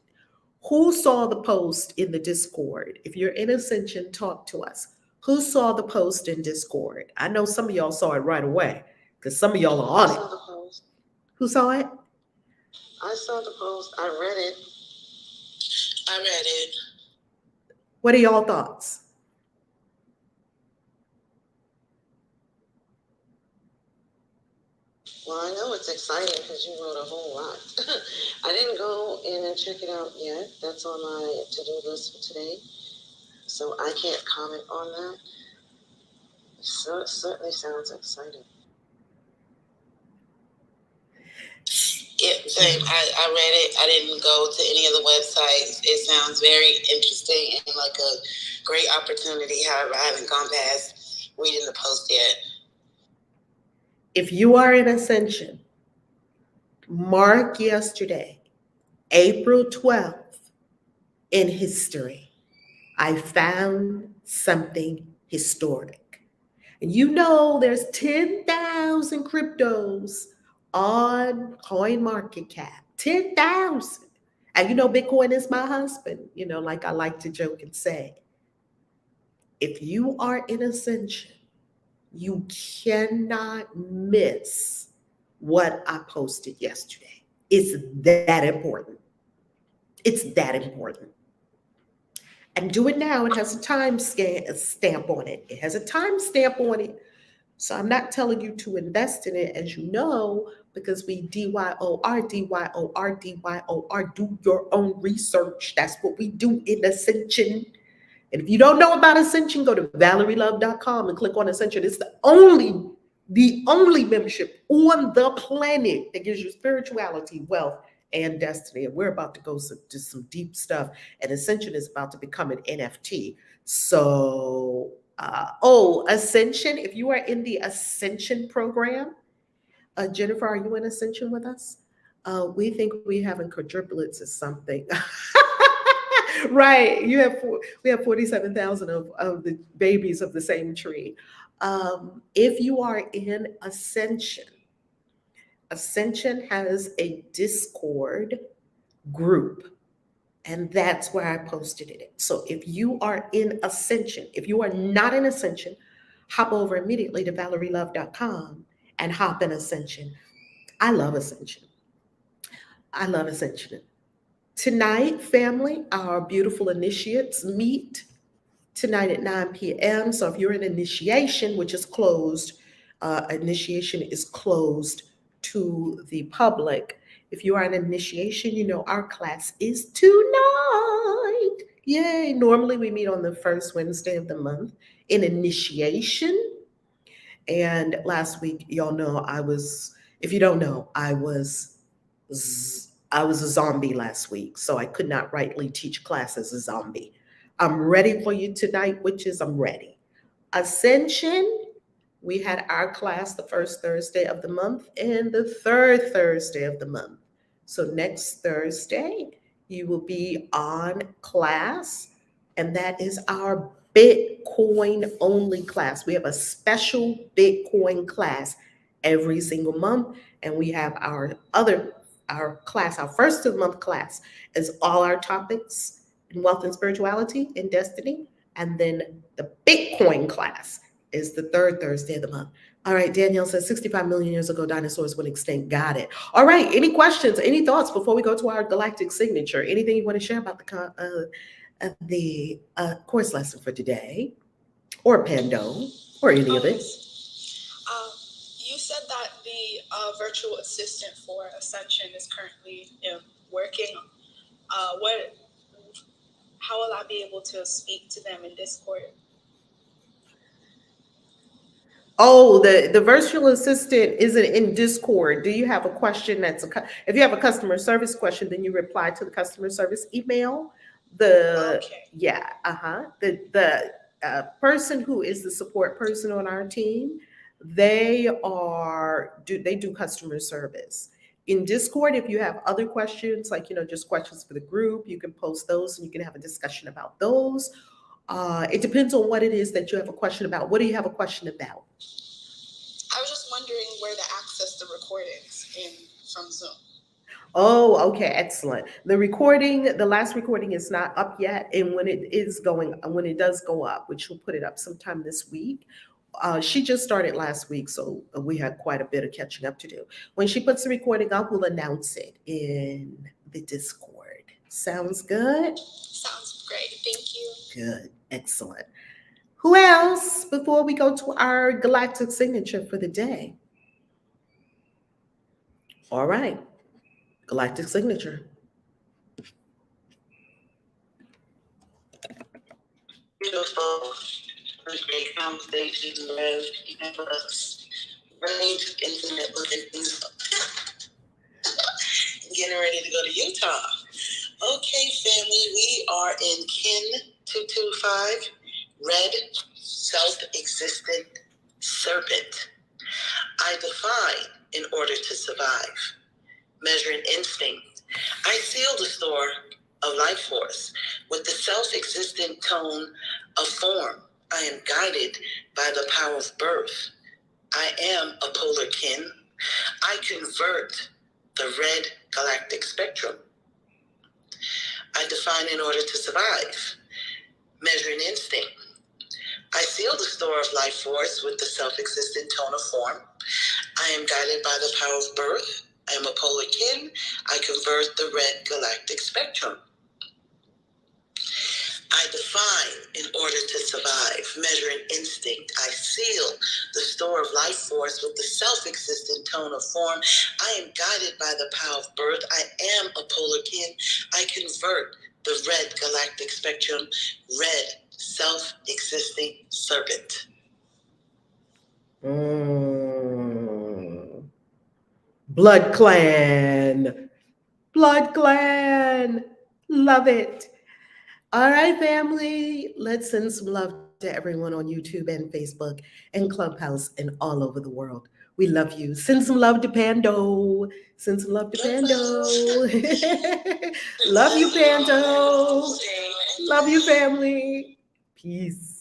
Who saw the post in the Discord? If you're in Ascension, talk to us. Who saw the post in Discord? I know some of y'all saw it right away because some of y'all are on I it. saw the post. Who saw it? I saw the post. I read it. I read it. What are y'all thoughts? Well, I know it's exciting because you wrote a whole lot. I didn't go in and check it out yet. That's on my to-do list for today. So I can't comment on that. So it certainly sounds exciting. Yeah, same. I read it. I didn't go to any of the websites. It sounds very interesting and like a great opportunity. However, I haven't gone past reading the post yet. If you are in Ascension, mark yesterday, April 12th, in history. I found something historic. And you know there's 10,000 cryptos on CoinMarketCap. 10,000. And you know Bitcoin is my husband, like I like to joke and say. If you are in Ascension, you cannot miss what I posted yesterday. It's that important. It's that important. And do it now. It has a stamp on it. It has a time stamp on it. So I'm not telling you to invest in it, as you know, because we DYOR, DYOR, DYOR, do your own research. That's what we do in Ascension. And if you don't know about Ascension, go to valerielove.com and click on Ascension. It's the only membership on the planet that gives you spirituality, wealth, and destiny. And we're about to go to some deep stuff. And Ascension is about to become an NFT. So, Ascension, if you are in the Ascension program, Jennifer, are you in Ascension with us? We think we having quadruplets or something. Right. We have 47,000 of the babies of the same tree. If you are in Ascension, Ascension has a Discord group, and that's where I posted it. So if you are in Ascension, if you are not in Ascension, hop over immediately to valerielove.com and hop in Ascension. I love Ascension. I love Ascension. Tonight, family, our beautiful initiates meet tonight at 9 p.m. So if you're in initiation, which is closed, initiation is closed to the public. If you are in initiation, you know our class is tonight. Yay. Normally we meet on the first Wednesday of the month in initiation. And last week, y'all know if you don't know, I was a zombie last week, so I could not rightly teach class as a zombie. I'm ready for you tonight, witches. I'm ready. Ascension, we had our class the first Thursday of the month and the third Thursday of the month. So next Thursday, you will be on class, and that is our Bitcoin only class. We have a special Bitcoin class every single month, and we have our class, our first of the month class is all our topics in wealth and spirituality and destiny. And then the Bitcoin class is the third Thursday of the month. All right, Danielle says 65 million years ago, dinosaurs went extinct. Got it. All right, any questions, any thoughts before we go to our galactic signature? Anything you want to share about the course lesson for today, or Pando, or any of it? You said that the virtual assistant for Ascension is currently working. How will I be able to speak to them in Discord? Oh, the virtual assistant isn't in Discord. Do you have a question if you have a customer service question, then you reply to the customer service email. Okay. Yeah, the person who is the support person on our team, they do customer service. In Discord, if you have other questions, like just questions for the group, you can post those and you can have a discussion about those. It depends on what it is that you have a question about. What do you have a question about? I was just wondering where to access the recordings from Zoom. Oh, okay, excellent. The last recording is not up yet, and when it does go up, which we'll put it up sometime this week. She just started last week, so we had quite a bit of catching up to do. When she puts the recording up, we'll announce it in the Discord. Sounds good? Sounds great. Thank you. Good, excellent. Who else before we go to our Galactic Signature for the day? All right, Galactic Signature. Beautiful. Great conversation, Rev. Have us range of infinite living things. Getting ready to go to Utah. Okay, family, we are in Kin 225, Red Self-Existent Serpent. I define in order to survive. Measuring instinct. I seal the store of life force with the self-existent tone of form. I am guided by the power of birth. I am a polar kin. I convert the red galactic spectrum. I define in order to survive. Measuring instinct. I seal the store of life force with the self-existent tone of form. I am guided by the power of birth. I am a polar kin. I convert the red galactic spectrum. I define in order to survive. Measuring instinct. I seal the store of life force with the self-existent tone of form. I am guided by the power of birth. I am a polar kin. I convert the red galactic spectrum. Red self-existing serpent. Blood Clan. Blood Clan. Love it. All right, family. Let's send some love to everyone on YouTube and Facebook and Clubhouse and all over the world. We love you. Send some love to Pando. Send some love to Pando. Love you, Pando. Love you, family. Peace.